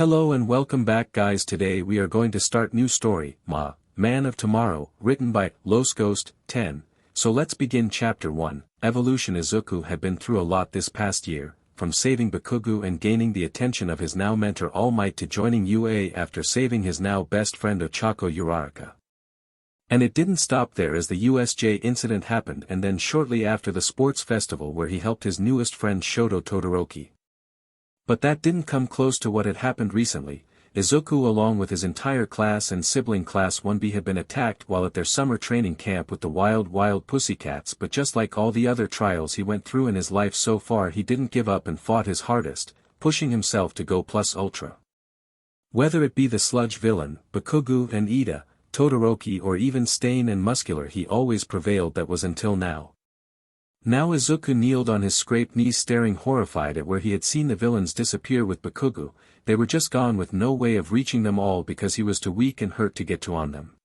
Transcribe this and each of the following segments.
Hello and welcome back guys. Today we are going to start new story, Man of Tomorrow, written by Los Ghost 10. So let's begin chapter 1. Evolution. Izuku had been through a lot this past year, from saving Bakugo and gaining the attention of his now mentor All Might to joining UA after saving his now best friend Ochako Uraraka. And it didn't stop there as the USJ incident happened, and then shortly after the sports festival where he helped his newest friend Shoto Todoroki. But that didn't come close to what had happened recently. Izuku along with his entire class and sibling class 1B had been attacked while at their summer training camp with the wild pussycats, but just like all the other trials he went through in his life so far, he didn't give up and fought his hardest, pushing himself to go plus ultra. Whether it be the sludge villain, Bakugo and Ida, Todoroki or even Stain and Muscular, he always prevailed. That was until now. Now Izuku kneeled on his scraped knees staring horrified at where he had seen the villains disappear with Bakugo. They were just gone with no way of reaching them all because he was too weak and hurt to get to on them.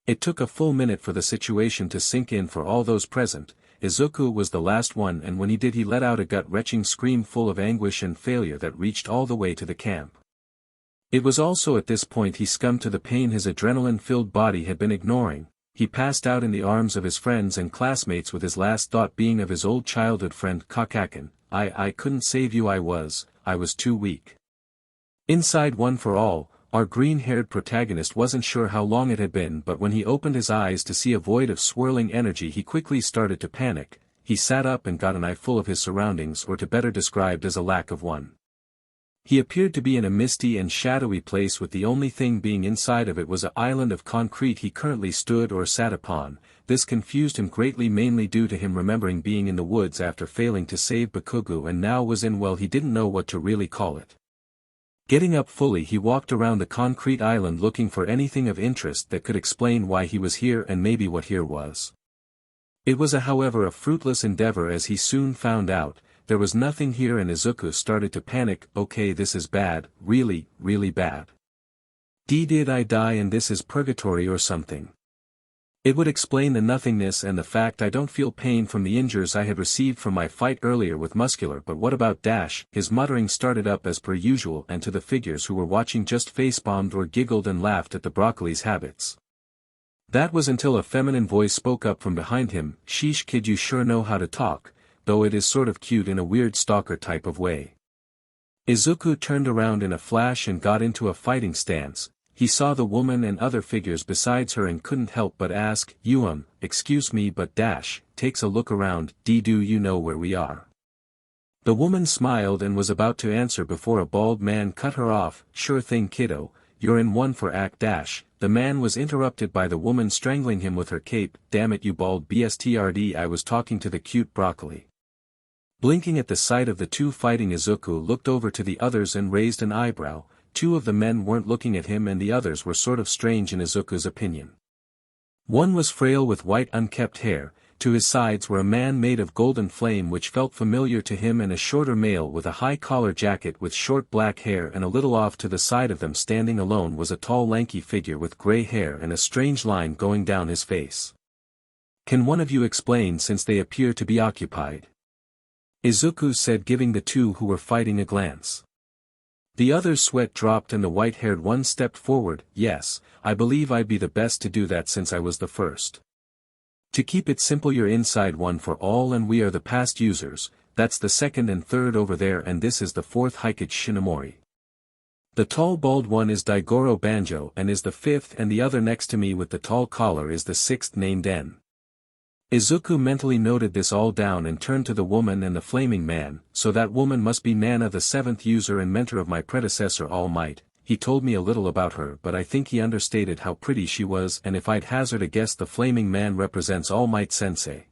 It took a full minute for the situation to sink in for all those present. Izuku was the last one, and when he did he let out a gut-wrenching scream full of anguish and failure that reached all the way to the camp. It was also at this point he succumbed to the pain his adrenaline-filled body had been ignoring. He passed out in the arms of his friends and classmates with his last thought being of his old childhood friend Kakakin. I couldn't save you. I was too weak. Inside One for All, our green-haired protagonist wasn't sure how long it had been, but when he opened his eyes to see a void of swirling energy he quickly started to panic. He sat up and got an eye full of his surroundings, or to better described as a lack of one. He appeared to be in a misty and shadowy place with the only thing being inside of it was an island of concrete he currently stood or sat upon. This confused him greatly, mainly due to him remembering being in the woods after failing to save Bakugo and now was in, well, he didn't know what to really call it. Getting up fully he walked around the concrete island looking for anything of interest that could explain why he was here and maybe what here was. It was however a fruitless endeavor, as he soon found out. There was nothing here, and Izuku started to panic. Okay, this is bad, really bad. Did I die and this is purgatory or something? It would explain the nothingness and the fact I don't feel pain from the injuries I had received from my fight earlier with Muscular. But what about Dash? His muttering started up as per usual, and to the figures who were watching just face-bombed or giggled and laughed at the broccoli's habits. That was until a feminine voice spoke up from behind him. Sheesh kid, you sure know how to talk, though it is sort of cute in a weird stalker type of way. Izuku turned around in a flash and got into a fighting stance. He saw the woman and other figures besides her and couldn't help but ask, excuse me, but Dash takes a look around. Do you know where we are? The woman smiled and was about to answer before a bald man cut her off. Sure thing kiddo, you're in one for act Dash. The man was interrupted by the woman strangling him with her cape. Damn it, you bald bstrd, I was talking to the cute broccoli. Blinking at the sight of the two fighting, Izuku looked over to the others and raised an eyebrow. Two of the men weren't looking at him and the others were sort of strange in Izuku's opinion. One was frail with white unkempt hair. To his sides were a man made of golden flame which felt familiar to him, and a shorter male with a high collar jacket with short black hair, and a little off to the side of them standing alone was a tall lanky figure with grey hair and a strange line going down his face. Can one of you explain, since they appear to be occupied? Izuku said, giving the two who were fighting a glance. The other's sweat dropped and the white-haired one stepped forward. Yes, I believe I'd be the best to do that since I was the first. To keep it simple, you're inside One for All and we are the past users. That's the second and third over there, and this is the fourth, Hikage Shinomori. The tall bald one is Daigoro Banjo and is the fifth, and the other next to me with the tall collar is the sixth, named En. Izuku mentally noted this all down and turned to the woman and the flaming man. So that woman must be Nana, the seventh user and mentor of my predecessor All Might. He told me a little about her, but I think he understated how pretty she was, and if I'd hazard a guess, the flaming man represents All Might Sensei.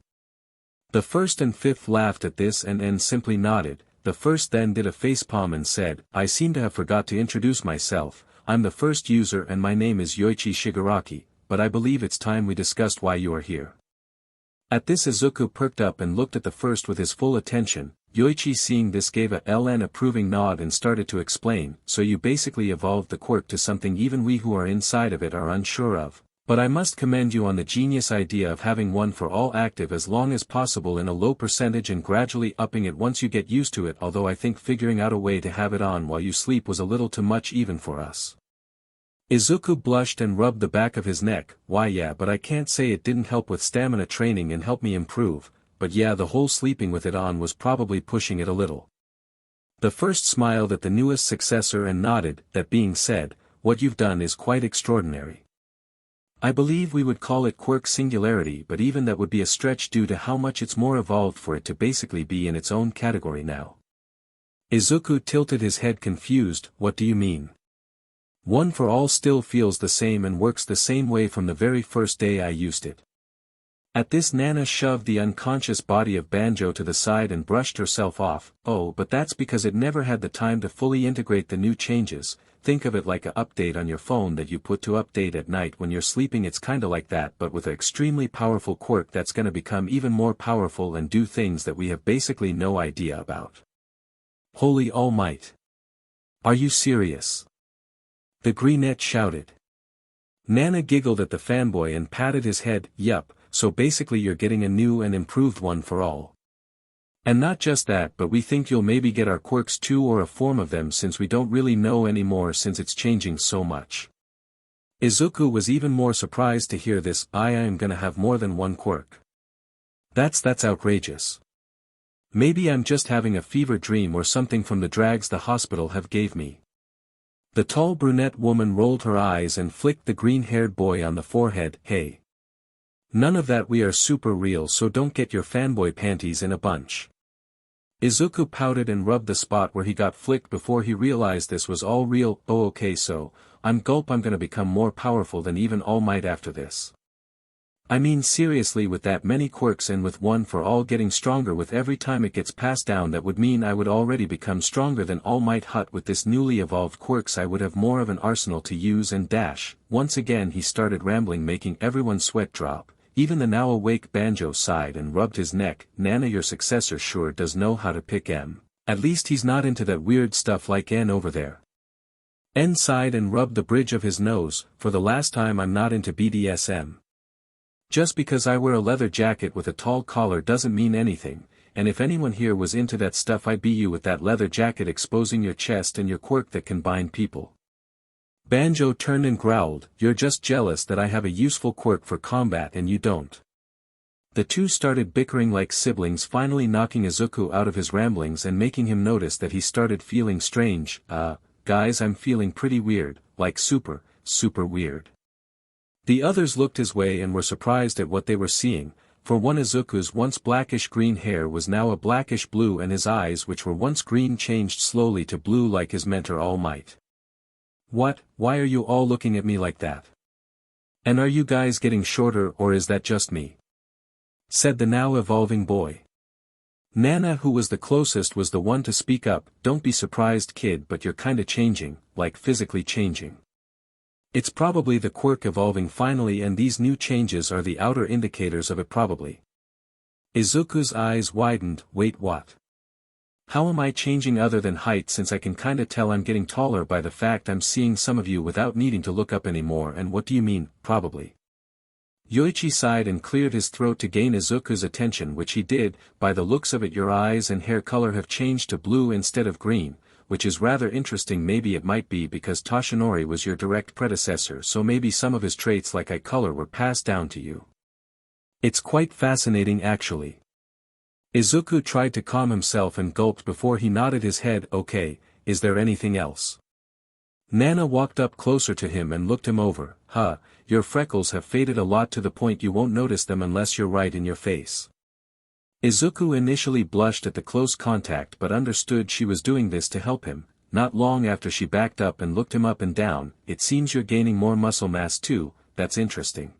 The first and fifth laughed at this and En simply nodded. The first then did a facepalm and said, I seem to have forgot to introduce myself. I'm the first user and my name is Yoichi Shigaraki, but I believe it's time we discussed why you are here. At this Izuku perked up and looked at the first with his full attention. Yoichi, seeing this, gave a LN approving nod and started to explain. So you basically evolved the quirk to something even we who are inside of it are unsure of. But I must commend you on the genius idea of having one for all active as long as possible in a low percentage and gradually upping it once you get used to it, although I think figuring out a way to have it on while you sleep was a little too much even for us. Izuku blushed and rubbed the back of his neck. Why yeah, but I can't say it didn't help with stamina training and help me improve, but yeah, the whole sleeping with it on was probably pushing it a little. The first smiled at the newest successor and nodded. That being said, what you've done is quite extraordinary. I believe we would call it quirk singularity, but even that would be a stretch due to how much it's more evolved for it to basically be in its own category now. Izuku tilted his head confused. What do you mean? One for all still feels the same and works the same way from the very first day I used it. At this, Nana shoved the unconscious body of Banjo to the side and brushed herself off. Oh, but that's because it never had the time to fully integrate the new changes. Think of it like a update on your phone that you put to update at night when you're sleeping. It's kinda like that, but with an extremely powerful quirk that's gonna become even more powerful and do things that we have basically no idea about. Holy All Might! Are you serious? The Greenette shouted. Nana giggled at the fanboy and patted his head. Yup, so basically you're getting a new and improved one for all. And not just that, but we think you'll maybe get our quirks too, or a form of them, since we don't really know anymore since it's changing so much. Izuku was even more surprised to hear this. I am gonna have more than one quirk. That's outrageous. Maybe I'm just having a fever dream or something from the drags the hospital have gave me. The tall brunette woman rolled her eyes and flicked the green-haired boy on the forehead. Hey. None of that, we are super real, so don't get your fanboy panties in a bunch. Izuku pouted and rubbed the spot where he got flicked before he realized this was all real. Oh okay, so, I'm gonna become more powerful than even All Might after this. I mean seriously, with that many quirks and with one for all getting stronger with every time it gets passed down, that would mean I would already become stronger than All Might. Hut, with this newly evolved quirks I would have more of an arsenal to use and dash. Once again he started rambling, making everyone's sweat drop. Even the now awake Banjo sighed and rubbed his neck. Nana, your successor sure does know how to pick M. At least he's not into that weird stuff like N over there. N sighed and rubbed the bridge of his nose. For the last time, I'm not into BDSM. Just because I wear a leather jacket with a tall collar doesn't mean anything, and if anyone here was into that stuff, I'd be you with that leather jacket exposing your chest and your quirk that can bind people. Banjo turned and growled, you're just jealous that I have a useful quirk for combat and you don't. The two started bickering like siblings, finally knocking Izuku out of his ramblings and making him notice that he started feeling strange. Guys, I'm feeling pretty weird, like super weird. The others looked his way and were surprised at what they were seeing. For one, Izuku's once blackish-green hair was now a blackish-blue, and his eyes, which were once green, changed slowly to blue like his mentor All Might. What? Why are you all looking at me like that? And are you guys getting shorter, or is that just me? Said the now evolving boy. Nana, who was the closest, was the one to speak up. Don't be surprised, kid, but you're kinda changing, like physically changing. It's probably the quirk evolving finally, and these new changes are the outer indicators of it probably. Izuku's eyes widened. Wait, what? How am I changing other than height, since I can kinda tell I'm getting taller by the fact I'm seeing some of you without needing to look up anymore? And what do you mean, probably? Yoichi sighed and cleared his throat to gain Izuku's attention, which he did. By the looks of it, your eyes and hair color have changed to blue instead of green, which is rather interesting. Maybe it might be because Toshinori was your direct predecessor, so maybe some of his traits like eye color were passed down to you. It's quite fascinating actually. Izuku tried to calm himself and gulped before he nodded his head. Okay, is there anything else? Nana walked up closer to him and looked him over. Your freckles have faded a lot to the point you won't notice them unless you're right in your face. Izuku initially blushed at the close contact but understood she was doing this to help him. Not long after, she backed up and looked him up and down. It seems you're gaining more muscle mass too. That's interesting.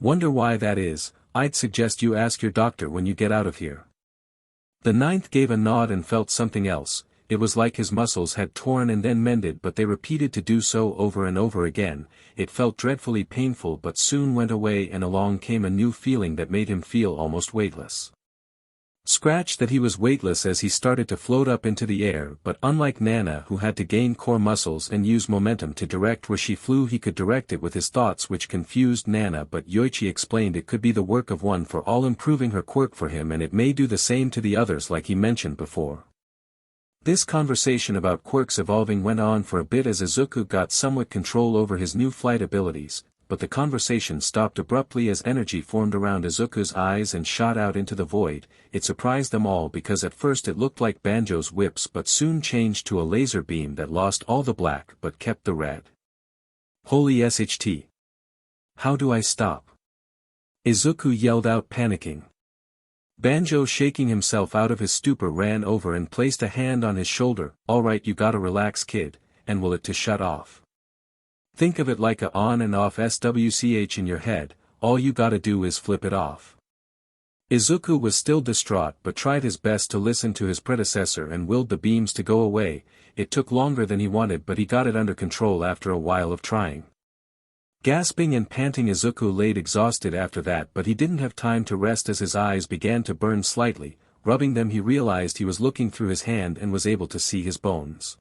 Wonder why that is. I'd suggest you ask your doctor when you get out of here. The ninth gave a nod and felt something else. It was like his muscles had torn and then mended, but they repeated to do so over and over again. It felt dreadfully painful but soon went away, and along came a new feeling that made him feel almost weightless. Scratch that he was weightless as he started to float up into the air, but unlike Nana who had to gain core muscles and use momentum to direct where she flew, he could direct it with his thoughts, which confused Nana, but Yoichi explained it could be the work of one for all, improving her quirk for him, and it may do the same to the others like he mentioned before. This conversation about quirks evolving went on for a bit as Izuku got somewhat control over his new flight abilities, but the conversation stopped abruptly as energy formed around Izuku's eyes and shot out into the void. It surprised them all because at first it looked like Banjo's whips but soon changed to a laser beam that lost all the black but kept the red. Holy SHT! How do I stop? Izuku yelled out, panicking. Banjo, shaking himself out of his stupor, ran over and placed a hand on his shoulder. Alright, you gotta relax, kid, and will it to shut off. Think of it like a on and off switch in your head, all you gotta do is flip it off. Izuku was still distraught but tried his best to listen to his predecessor and willed the beams to go away. It took longer than he wanted, but he got it under control after a while of trying. Gasping and panting, Izuku laid exhausted after that, but he didn't have time to rest as his eyes began to burn slightly. Rubbing them, he realized he was looking through his hand and was able to see his bones.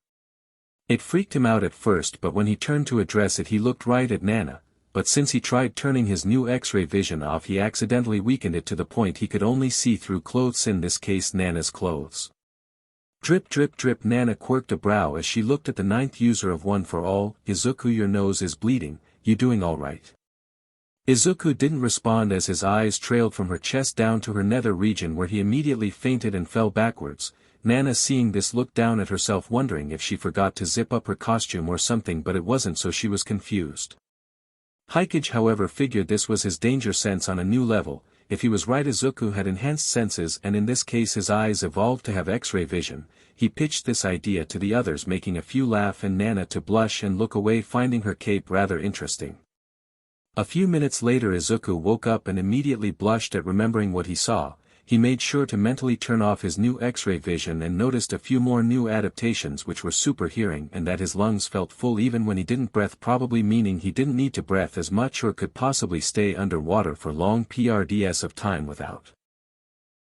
It freaked him out at first, but when he turned to address it he looked right at Nana, but since he tried turning his new X-ray vision off he accidentally weakened it to the point he could only see through clothes, in this case Nana's clothes. Drip drip drip. Nana quirked a brow as she looked at the ninth user of One for All. Izuku, your nose is bleeding, you doing alright? Izuku didn't respond as his eyes trailed from her chest down to her nether region where he immediately fainted and fell backwards. Nana, seeing this, looked down at herself wondering if she forgot to zip up her costume or something, but it wasn't, so she was confused. Hikage however figured this was his danger sense on a new level. If he was right, Izuku had enhanced senses and in this case his eyes evolved to have X-ray vision. He pitched this idea to the others, making a few laugh and Nana to blush and look away, finding her cape rather interesting. A few minutes later Izuku woke up and immediately blushed at remembering what he saw. He made sure to mentally turn off his new X-ray vision and noticed a few more new adaptations, which were super hearing and that his lungs felt full even when he didn't breathe, probably meaning he didn't need to breathe as much or could possibly stay underwater for long periods of time without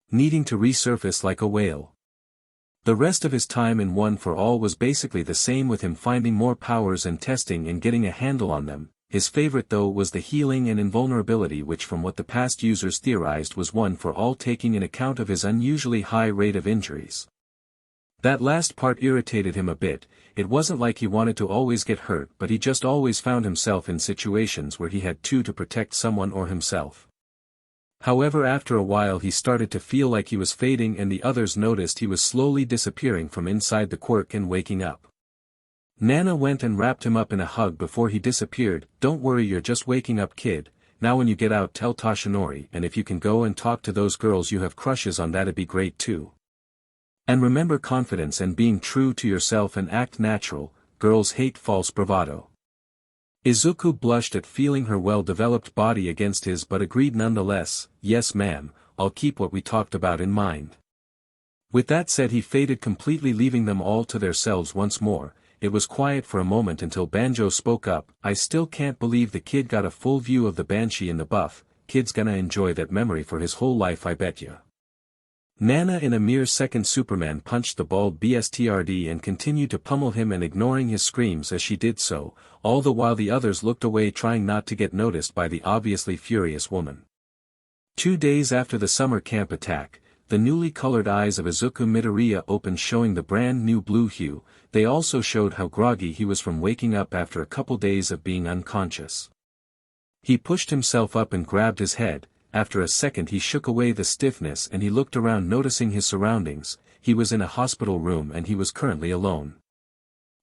needing to resurface like a whale. The rest of his time in One for All was basically the same, with him finding more powers and testing and getting a handle on them. His favorite though was the healing and invulnerability, which from what the past users theorized was One for All, taking in account of his unusually high rate of injuries. That last part irritated him a bit. It wasn't like he wanted to always get hurt, but he just always found himself in situations where he had to protect someone or himself. However, after a while he started to feel like he was fading and the others noticed he was slowly disappearing from inside the quirk and waking up. Nana went and wrapped him up in a hug before he disappeared. Don't worry, you're just waking up, kid. Now when you get out, tell Toshinori, and if you can go and talk to those girls you have crushes on, that'd be great too. And remember confidence and being true to yourself and act natural. Girls hate false bravado. Izuku blushed at feeling her well-developed body against his but agreed nonetheless. Yes ma'am, I'll keep what we talked about in mind. With that said he faded completely, leaving them all to themselves once more. It was quiet for a moment until Banjo spoke up. I still can't believe the kid got a full view of the Banshee in the buff. Kid's gonna enjoy that memory for his whole life, I bet ya. Nana, in a mere second, Superman punched the bald BSTRD and continued to pummel him and ignoring his screams as she did so, all the while the others looked away, trying not to get noticed by the obviously furious woman. 2 days after the summer camp attack, the newly colored eyes of Izuku Midoriya opened, showing the brand new blue hue. They also showed how groggy he was from waking up after a couple days of being unconscious. He pushed himself up and grabbed his head. After a second he shook away the stiffness and he looked around, noticing his surroundings. He was in a hospital room and he was currently alone.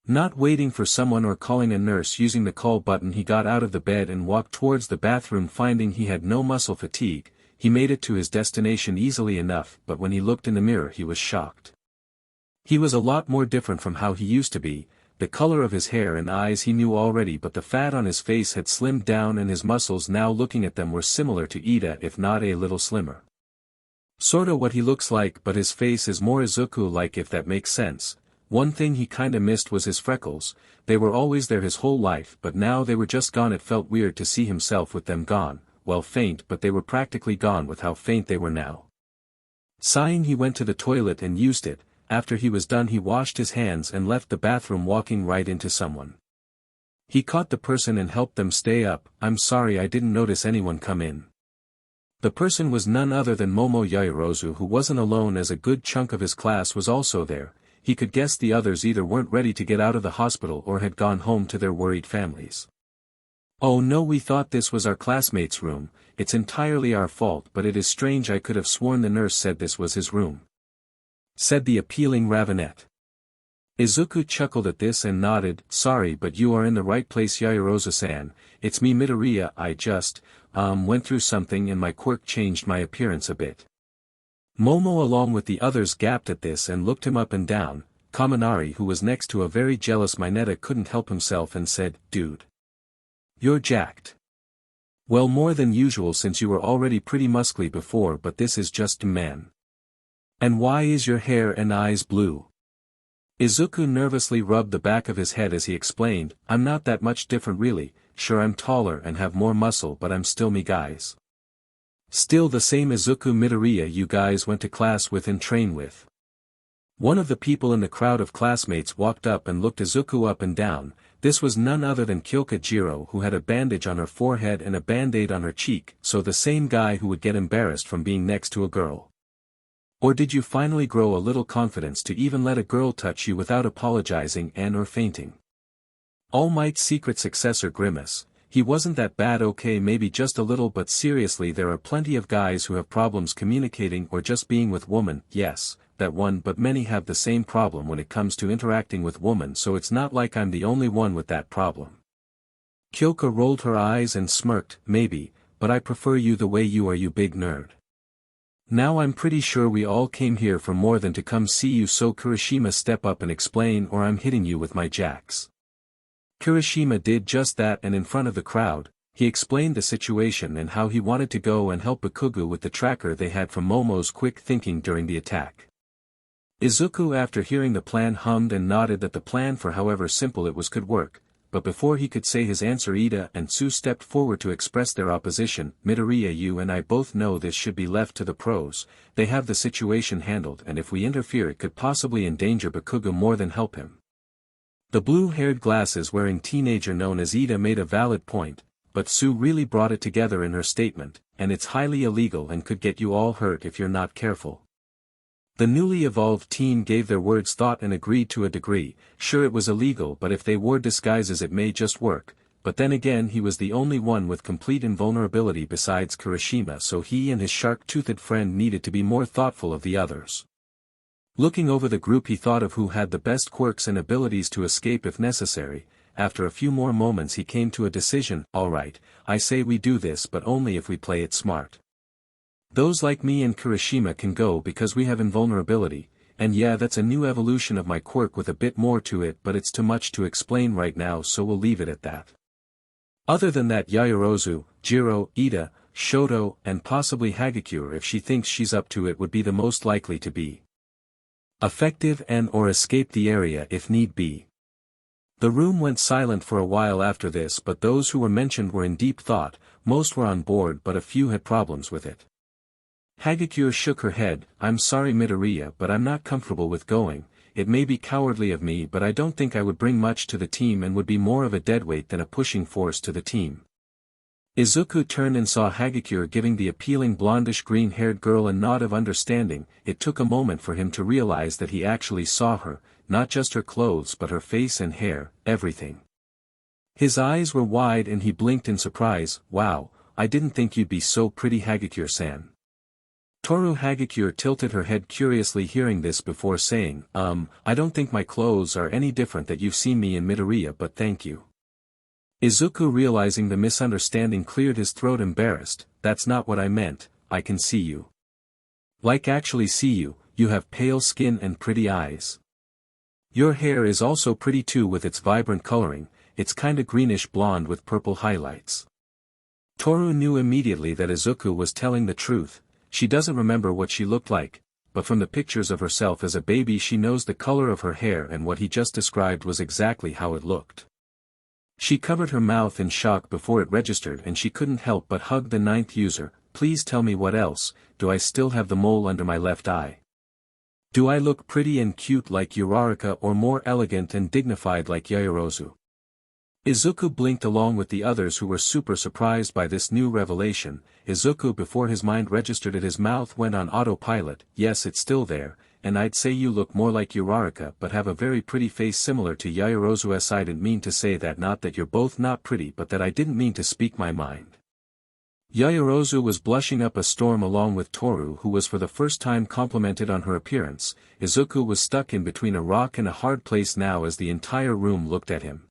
Not waiting for someone or calling a nurse, using the call button he got out of the bed and walked towards the bathroom. Finding he had no muscle fatigue, he made it to his destination easily enough, but when he looked in the mirror he was shocked. He was a lot more different from how he used to be. The color of his hair and eyes he knew already, but the fat on his face had slimmed down and his muscles, now looking at them, were similar to Ida, if not a little slimmer. Sorta what he looks like, but his face is more Izuku-like, if that makes sense. One thing he kinda missed was his freckles. They were always there his whole life, but now they were just gone. It felt weird to see himself with them gone. Well, faint, but they were practically gone with how faint they were now. Sighing, he went to the toilet and used it. After he was done, he washed his hands and left the bathroom, walking right into someone. He caught the person and helped them stay up. "I'm sorry, I didn't notice anyone come in." The person was none other than Momo Yaoyorozu, who wasn't alone, as a good chunk of his class was also there. He could guess the others either weren't ready to get out of the hospital or had gone home to their worried families. "Oh no, we thought this was our classmate's room. It's entirely our fault, but it is strange, I could have sworn the nurse said this was his room," said the appealing Ravenette. Izuku chuckled at this and nodded. "Sorry, but you are in the right place, Yaoyorozu-san. It's me, Midoriya. I just, went through something and my quirk changed my appearance a bit." Momo along with the others gasped at this and looked him up and down. Kaminari, who was next to a very jealous Mineta, couldn't help himself and said, "Dude, you're jacked. Well, more than usual since you were already pretty muscly before, but this is just man. And why is your hair and eyes blue?" Izuku nervously rubbed the back of his head as he explained, "I'm not that much different really. Sure, I'm taller and have more muscle, but I'm still me, guys. Still the same Izuku Midoriya you guys went to class with and train with." One of the people in the crowd of classmates walked up and looked Izuku up and down. This was none other than Kyoka Jiro, who had a bandage on her forehead and a band-aid on her cheek, so the same guy who would get embarrassed from being next to a girl. "Or did you finally grow a little confidence to even let a girl touch you without apologizing and or fainting?" All Might's secret successor Grimace, "He wasn't that bad, okay, maybe just a little, but seriously there are plenty of guys who have problems communicating or just being with women." "Yes, that one, but many have the same problem when it comes to interacting with women, so it's not like I'm the only one with that problem." Kyoka rolled her eyes and smirked. "Maybe, but I prefer you the way you are, you big nerd. Now I'm pretty sure we all came here for more than to come see you, so Kirishima, step up and explain or I'm hitting you with my jacks." Kirishima did just that, and in front of the crowd, he explained the situation and how he wanted to go and help Bakugo with the tracker they had from Momo's quick thinking during the attack. Izuku, after hearing the plan, hummed and nodded that the plan, for however simple it was, could work, but before he could say his answer, Ida and Tsu stepped forward to express their opposition. "Midoriya, you and I both know this should be left to the pros. They have the situation handled, and if we interfere it could possibly endanger Bakugo more than help him." The blue-haired glasses-wearing teenager known as Ida made a valid point, but Tsu really brought it together in her statement, "And it's highly illegal and could get you all hurt if you're not careful." The newly evolved teen gave their words thought and agreed to a degree. Sure, it was illegal, but if they wore disguises it may just work. But then again, he was the only one with complete invulnerability besides Kirishima, so he and his shark-toothed friend needed to be more thoughtful of the others. Looking over the group, he thought of who had the best quirks and abilities to escape if necessary. After a few more moments he came to a decision. "All right, I say we do this, but only if we play it smart. Those like me and Kirishima can go because we have invulnerability, and yeah, that's a new evolution of my quirk with a bit more to it, but it's too much to explain right now, so we'll leave it at that. Other than that, Yaoyorozu, Jiro, Ida, Shoto, and possibly Hagakure, if she thinks she's up to it, would be the most likely to be effective and or escape the area if need be." The room went silent for a while after this, but those who were mentioned were in deep thought. Most were on board, but a few had problems with it. Hagakure shook her head. "I'm sorry, Midoriya, but I'm not comfortable with going. It may be cowardly of me, but I don't think I would bring much to the team and would be more of a deadweight than a pushing force to the team." Izuku turned and saw Hagakure giving the appealing blondish green-haired girl a nod of understanding. It took a moment for him to realize that he actually saw her, not just her clothes but her face and hair, everything. His eyes were wide and he blinked in surprise. "Wow, I didn't think you'd be so pretty, Hagakure-san." Toru Hagakure tilted her head curiously hearing this before saying, I don't think my clothes are any different that you've seen me in, Midoriya, but thank you." Izuku, realizing the misunderstanding, cleared his throat embarrassed. "That's not what I meant. I can see you. Like actually see you. You have pale skin and pretty eyes. Your hair is also pretty too with its vibrant coloring, it's kinda greenish blonde with purple highlights." Toru knew immediately that Izuku was telling the truth. She doesn't remember what she looked like, but from the pictures of herself as a baby she knows the color of her hair, and what he just described was exactly how it looked. She covered her mouth in shock before it registered, and she couldn't help but hug the ninth user. please tell me what else, do I still have the mole under my left eye? Do I look pretty and cute like Uraraka or more elegant and dignified like Yaoyorozu? Izuku blinked along with the others who were super surprised by this new revelation. Izuku, before his mind registered it, his mouth went on autopilot. Yes, it's still there, and I'd say you look more like Uraraka but have a very pretty face similar to Yaoyorozu's. I didn't mean to say that, not that you're both not pretty, but that I didn't mean to speak my mind. Yaoyorozu was blushing up a storm along with Toru, who was for the first time complimented on her appearance. Izuku was stuck in between a rock and a hard place now as the entire room looked at him.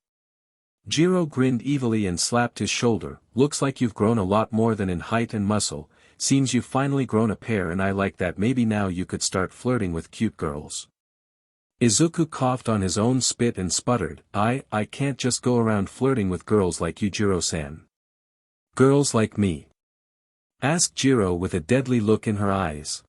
Jiro grinned evilly and slapped his shoulder. Looks like you've grown a lot more than in height and muscle. Seems you've finally grown a pair, and I like that. Maybe now you could start flirting with cute girls. Izuku coughed on his own spit and sputtered, I can't just go around flirting with girls like you, Jiro-san. Girls like me? Asked Jiro with a deadly look in her eyes.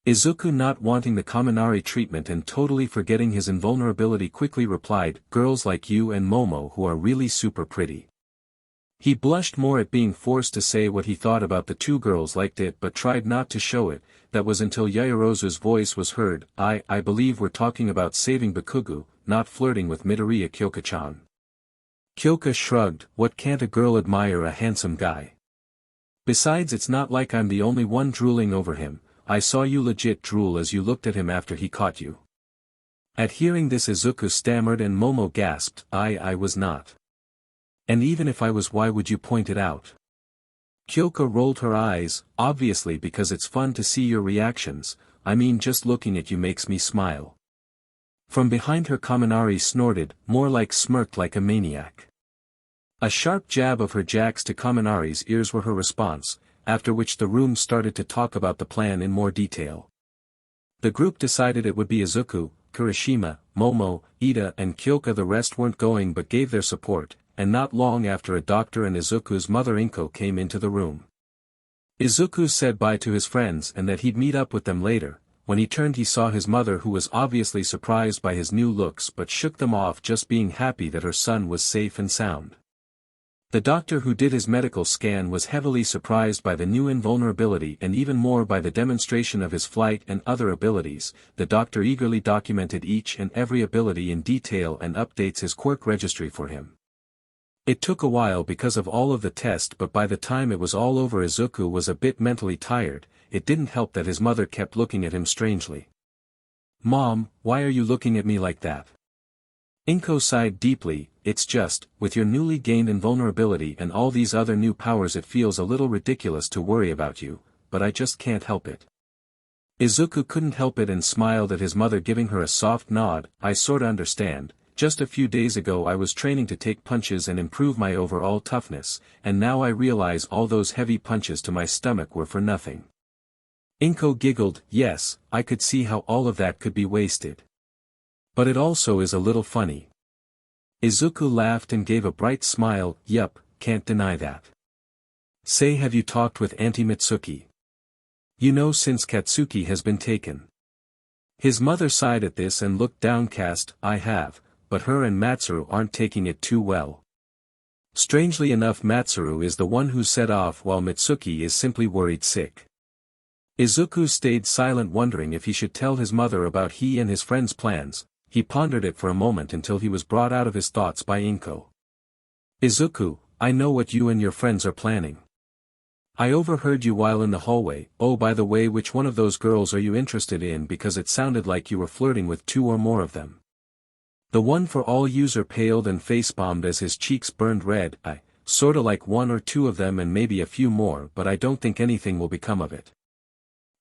Izuku, not wanting the Kaminari treatment and totally forgetting his invulnerability, quickly replied, girls like you and Momo who are really super pretty. He blushed more at being forced to say what he thought about the two girls, liked it but tried not to show it. That was until Yaoyorozu's voice was heard, I believe we're talking about saving Bakugo, not flirting with Midoriya Kyoka-chan. Kyoka shrugged, what, can't a girl admire a handsome guy? Besides, it's not like I'm the only one drooling over him. I saw you legit drool as you looked at him after he caught you. At hearing this, Izuku stammered and Momo gasped, I was not. And even if I was, why would you point it out? Kyoka rolled her eyes, obviously because it's fun to see your reactions. I mean, just looking at you makes me smile. From behind her, Kaminari snorted, more like smirked like a maniac. A sharp jab of her jacks to Kaminari's ears were her response, after which the room started to talk about the plan in more detail. The group decided it would be Izuku, Kirishima, Momo, Ida and Kyoka. The rest weren't going but gave their support, and not long after a doctor and Izuku's mother Inko came into the room. Izuku said bye to his friends and that he'd meet up with them later. When he turned, he saw his mother, who was obviously surprised by his new looks but shook them off, just being happy that her son was safe and sound. The doctor who did his medical scan was heavily surprised by the new invulnerability and even more by the demonstration of his flight and other abilities. The doctor eagerly documented each and every ability in detail and updates his quirk registry for him. It took a while because of all of the test, but by the time it was all over, Izuku was a bit mentally tired. It didn't help that his mother kept looking at him strangely. Mom, why are you looking at me like that? Inko sighed deeply. It's just, with your newly gained invulnerability and all these other new powers, it feels a little ridiculous to worry about you, but I just can't help it. Izuku couldn't help it and smiled at his mother, giving her a soft nod. I sorta understand. Just a few days ago I was training to take punches and improve my overall toughness, and now I realize all those heavy punches to my stomach were for nothing. Inko giggled. Yes, I could see how all of that could be wasted. But it also is a little funny. Izuku laughed and gave a bright smile. Yup, can't deny that. Say, have you talked with Auntie Mitsuki? You know, since Katsuki has been taken. His mother sighed at this and looked downcast. I have, but her and Matsuru aren't taking it too well. Strangely enough, Matsuru is the one who set off while Mitsuki is simply worried sick. Izuku stayed silent, wondering if he should tell his mother about he and his friend's plans. He pondered it for a moment until he was brought out of his thoughts by Inko. Izuku, I know what you and your friends are planning. I overheard you while in the hallway. Oh, by the way, which one of those girls are you interested in, because it sounded like you were flirting with two or more of them. The one for all. User paled and face-bombed as his cheeks burned red. I sorta like one or two of them and maybe a few more, but I don't think anything will become of it.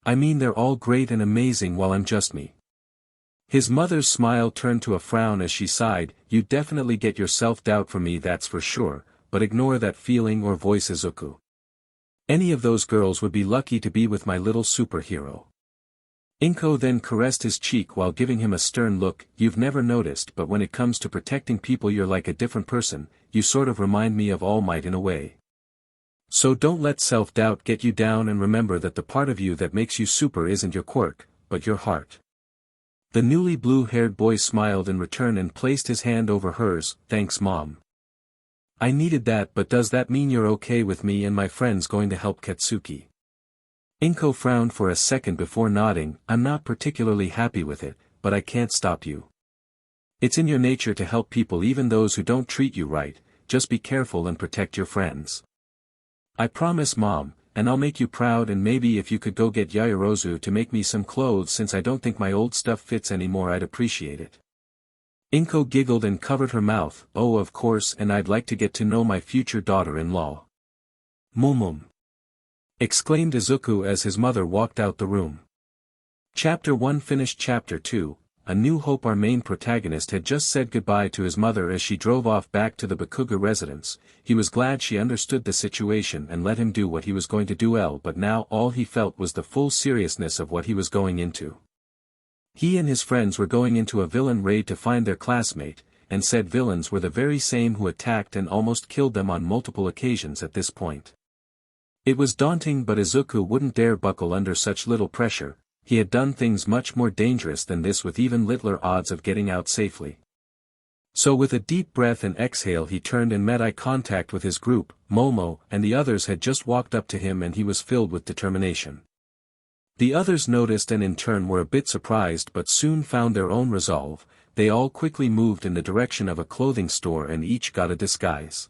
I mean, they're all great and amazing while I'm just me. His mother's smile turned to a frown as she sighed. You definitely get your self-doubt from me, that's for sure, but ignore that feeling or voice, Izuku. Any of those girls would be lucky to be with my little superhero. Inko then caressed his cheek while giving him a stern look. You've never noticed, but when it comes to protecting people you're like a different person. You sort of remind me of All Might in a way. So don't let self-doubt get you down, and remember that the part of you that makes you super isn't your quirk, but your heart. The newly blue-haired boy smiled in return and placed his hand over hers. Thanks, Mom. I needed that, but does that mean you're okay with me and my friends going to help Katsuki? Inko frowned for a second before nodding. I'm not particularly happy with it, but I can't stop you. It's in your nature to help people, even those who don't treat you right. Just be careful and protect your friends. I promise, Mom, and I'll make you proud, and maybe if you could go get Yaoyorozu to make me some clothes since I don't think my old stuff fits anymore, I'd appreciate it. Inko giggled and covered her mouth. Oh, of course, and I'd like to get to know my future daughter-in-law. Mum, exclaimed Izuku as his mother walked out the room. Chapter 1 finished. Chapter 2, A New Hope. Our main protagonist had just said goodbye to his mother as she drove off back to the Bakuga residence. He was glad she understood the situation and let him do what he was going to do, but now all he felt was the full seriousness of what he was going into. He and his friends were going into a villain raid to find their classmate, and said villains were the very same who attacked and almost killed them on multiple occasions at this point. It was daunting, but Izuku wouldn't dare buckle under such little pressure. He had done things much more dangerous than this with even littler odds of getting out safely. So with a deep breath and exhale he turned and met eye contact with his group. Momo and the others had just walked up to him and he was filled with determination. The others noticed and in turn were a bit surprised but soon found their own resolve. They all quickly moved in the direction of a clothing store and each got a disguise.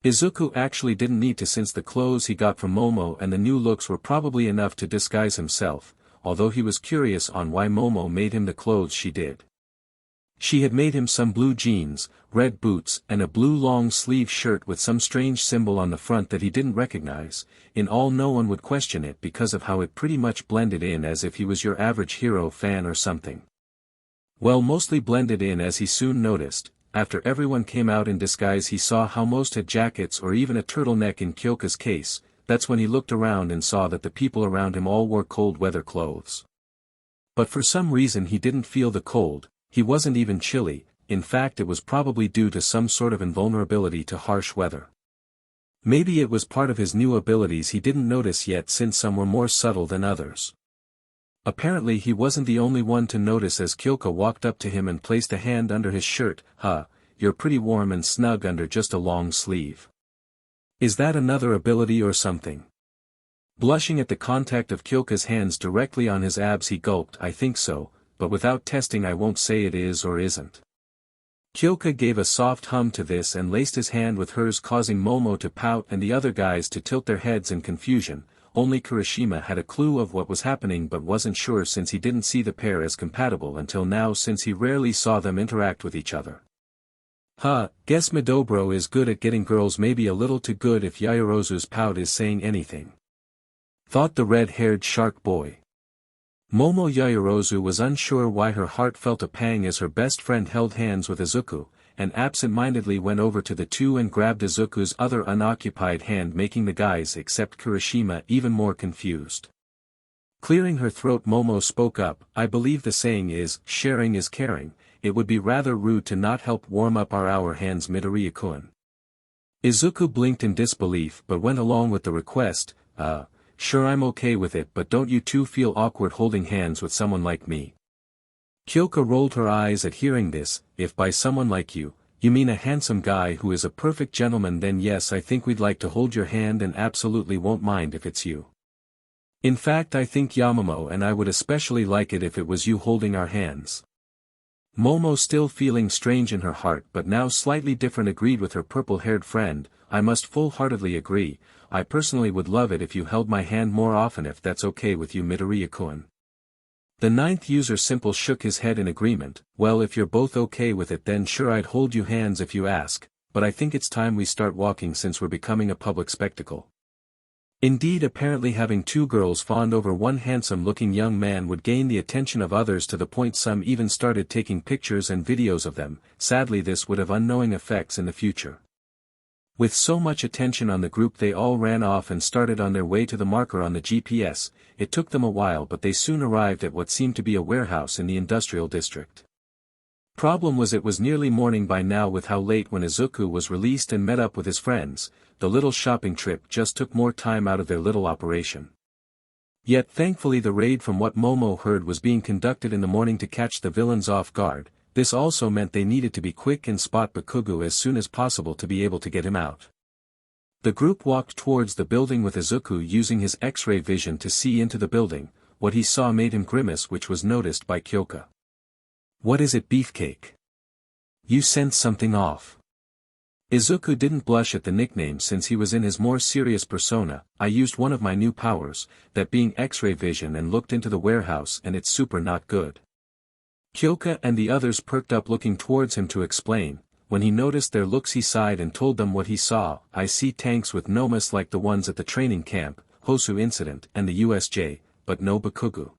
Izuku actually didn't need to, since the clothes he got from Momo and the new looks were probably enough to disguise himself, although he was curious on why Momo made him the clothes she did. She had made him some blue jeans, red boots and a blue long-sleeve shirt with some strange symbol on the front that he didn't recognize. In all, no one would question it because of how it pretty much blended in as if he was your average hero fan or something. Well, mostly blended in, as he soon noticed. After everyone came out in disguise he saw how most had jackets or even a turtleneck. In Kyoka's case, that's when he looked around and saw that the people around him all wore cold weather clothes. But for some reason he didn't feel the cold. He wasn't even chilly. In fact, it was probably due to some sort of invulnerability to harsh weather. Maybe it was part of his new abilities he didn't notice yet, since some were more subtle than others. Apparently he wasn't the only one to notice as Kyoka walked up to him and placed a hand under his shirt. You're pretty warm and snug under just a long sleeve. Is that another ability or something? Blushing at the contact of Kyoka's hands directly on his abs he gulped. I think so, but without testing I won't say it is or isn't. Kyoka gave a soft hum to this and laced his hand with hers, causing Momo to pout and the other guys to tilt their heads in confusion. Only Kirishima had a clue of what was happening but wasn't sure, since he didn't see the pair as compatible until now, since he rarely saw them interact with each other. Guess Midobro is good at getting girls, maybe a little too good if Yaoyorozu's pout is saying anything. Thought the red-haired shark boy. Momo Yaoyorozu was unsure why her heart felt a pang as her best friend held hands with Izuku, and absent-mindedly went over to the two and grabbed Izuku's other unoccupied hand, making the guys except Kirishima even more confused. Clearing her throat, Momo spoke up. I believe the saying is, sharing is caring. It would be rather rude to not help warm up our hands, Midoriya-kun. Izuku blinked in disbelief but went along with the request. Sure, I'm okay with it, but don't you two feel awkward holding hands with someone like me? Kyoka rolled her eyes at hearing this. If by someone like you mean a handsome guy who is a perfect gentleman, then yes, I think we'd like to hold your hand and absolutely won't mind if it's you. In fact, I think Yamamoto and I would especially like it if it was you holding our hands. Momo, still feeling strange in her heart but now slightly different, agreed with her purple-haired friend. I must full-heartedly agree. I personally would love it if you held my hand more often, if that's okay with you, Midoriya-kun. The ninth user Simple shook his head in agreement. Well, if you're both okay with it, then sure, I'd hold you hands if you ask, but I think it's time we start walking since we're becoming a public spectacle. Indeed, apparently having two girls fawn over one handsome-looking young man would gain the attention of others, to the point some even started taking pictures and videos of them. Sadly, this would have unknowing effects in the future. With so much attention on the group, they all ran off and started on their way to the marker on the GPS. It took them a while, but they soon arrived at what seemed to be a warehouse in the industrial district. Problem was, it was nearly morning by now with how late when Izuku was released and met up with his friends. The little shopping trip just took more time out of their little operation. Yet thankfully the raid, from what Momo heard, was being conducted in the morning to catch the villains off guard. This also meant they needed to be quick and spot Bakugo as soon as possible to be able to get him out. The group walked towards the building with Izuku using his X-ray vision to see into the building. What he saw made him grimace, which was noticed by Kyoka. "What is it, Beefcake? You sense something off." Izuku didn't blush at the nickname since he was in his more serious persona. "I used one of my new powers, that being X-ray vision, and looked into the warehouse, and it's super not good." Kyoka and the others perked up looking towards him to explain. When he noticed their looks he sighed and told them what he saw. "I see tanks with Nomas like the ones at the training camp, Hosu incident and the USJ, but no Bakugo."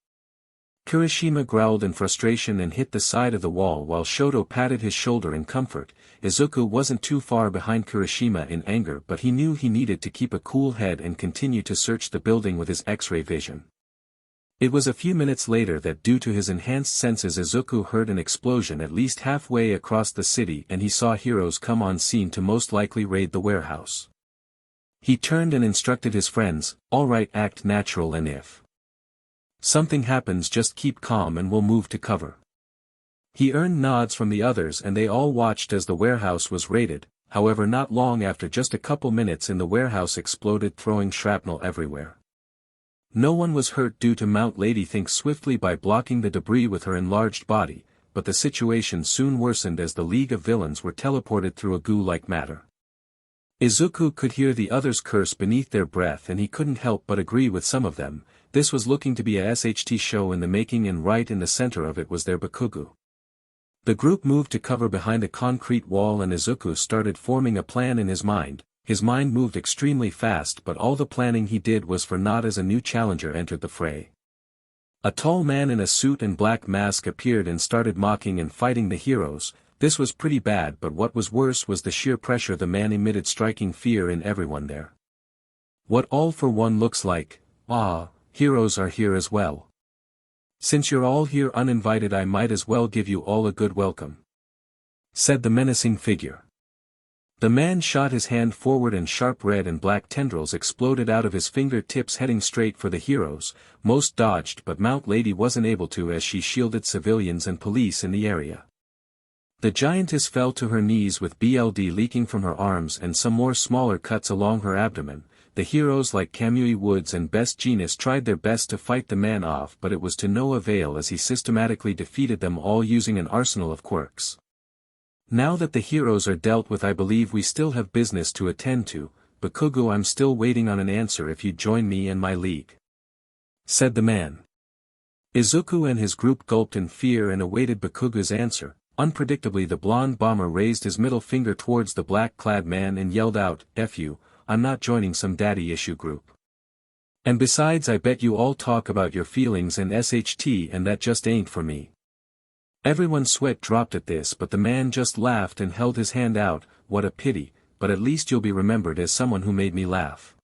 Kirishima growled in frustration and hit the side of the wall while Shoto patted his shoulder in comfort. Izuku wasn't too far behind Kirishima in anger, but he knew he needed to keep a cool head and continue to search the building with his X-ray vision. It was a few minutes later that due to his enhanced senses Izuku heard an explosion at least halfway across the city, and he saw heroes come on scene to most likely raid the warehouse. He turned and instructed his friends, "Alright, act natural, and if something happens just keep calm and we'll move to cover." He earned nods from the others and they all watched as the warehouse was raided. However, not long after, just a couple minutes in, the warehouse exploded, throwing shrapnel everywhere. No one was hurt due to Mount Lady think swiftly by blocking the debris with her enlarged body, but the situation soon worsened as the League of Villains were teleported through a goo-like matter. Izuku could hear the others curse beneath their breath, and he couldn't help but agree with some of them. This was looking to be a SHT show in the making, and right in the center of it was their Bakugo. The group moved to cover behind a concrete wall and Izuku started forming a plan in his mind. His mind moved extremely fast, but all the planning he did was for naught as a new challenger entered the fray. A tall man in a suit and black mask appeared and started mocking and fighting the heroes. This was pretty bad, but what was worse was the sheer pressure the man emitted, striking fear in everyone there. "What All for One looks like? Ah, heroes are here as well. Since you're all here uninvited, I might as well give you all a good welcome," said the menacing figure. The man shot his hand forward and sharp red and black tendrils exploded out of his fingertips, heading straight for the heroes. Most dodged, but Mount Lady wasn't able to as she shielded civilians and police in the area. The giantess fell to her knees with blood leaking from her arms and some more smaller cuts along her abdomen. The heroes like Kamui Woods and Best Jeanist tried their best to fight the man off, but it was to no avail as he systematically defeated them all using an arsenal of quirks. "Now that the heroes are dealt with, I believe we still have business to attend to. Bakugo, I'm still waiting on an answer if you join me and my league," said the man. Izuku and his group gulped in fear and awaited Bakugo's answer. Unpredictably, the blonde bomber raised his middle finger towards the black-clad man and yelled out, "F you, I'm not joining some daddy issue group. And besides, I bet you all talk about your feelings and SHT, and that just ain't for me." Everyone's sweat dropped at this, but the man just laughed and held his hand out. "What a pity, but at least you'll be remembered as someone who made me laugh.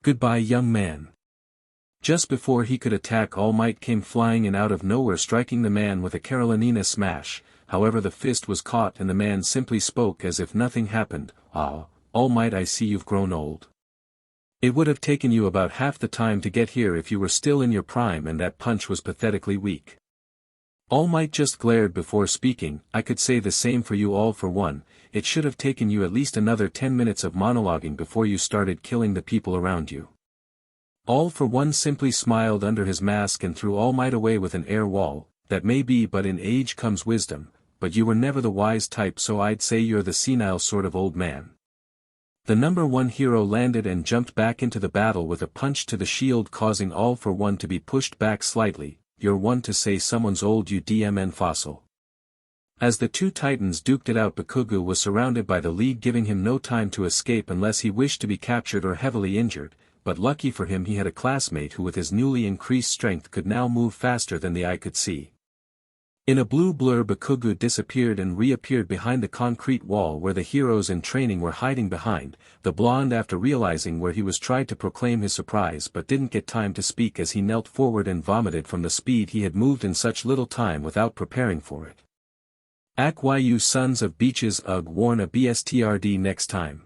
Goodbye, young man." Just before he could attack, All Might came flying in out of nowhere, striking the man with a Carolina smash. However, the fist was caught and the man simply spoke as if nothing happened. "Ah, All Might, I see you've grown old. It would have taken you about half the time to get here if you were still in your prime, and that punch was pathetically weak." All Might just glared before speaking. "I could say the same for you, All for One. It should have taken you at least another 10 minutes of monologuing before you started killing the people around you." All for One simply smiled under his mask and threw All Might away with an air wall. "That may be, but in age comes wisdom, but you were never the wise type, so I'd say you're the senile sort of old man." The number one hero landed and jumped back into the battle with a punch to the shield, causing All for One to be pushed back slightly. "You're one to say someone's old, you DMN fossil." As the two titans duked it out, Bakugo was surrounded by the League, giving him no time to escape unless he wished to be captured or heavily injured, but lucky for him he had a classmate who with his newly increased strength could now move faster than the eye could see. In a blue blur, Bakugo disappeared and reappeared behind the concrete wall where the heroes in training were hiding behind. The blonde, after realizing where he was, tried to proclaim his surprise but didn't get time to speak as he knelt forward and vomited from the speed he had moved in such little time without preparing for it. "Ak you sons of beaches, ugh, warn a BSTRD next time."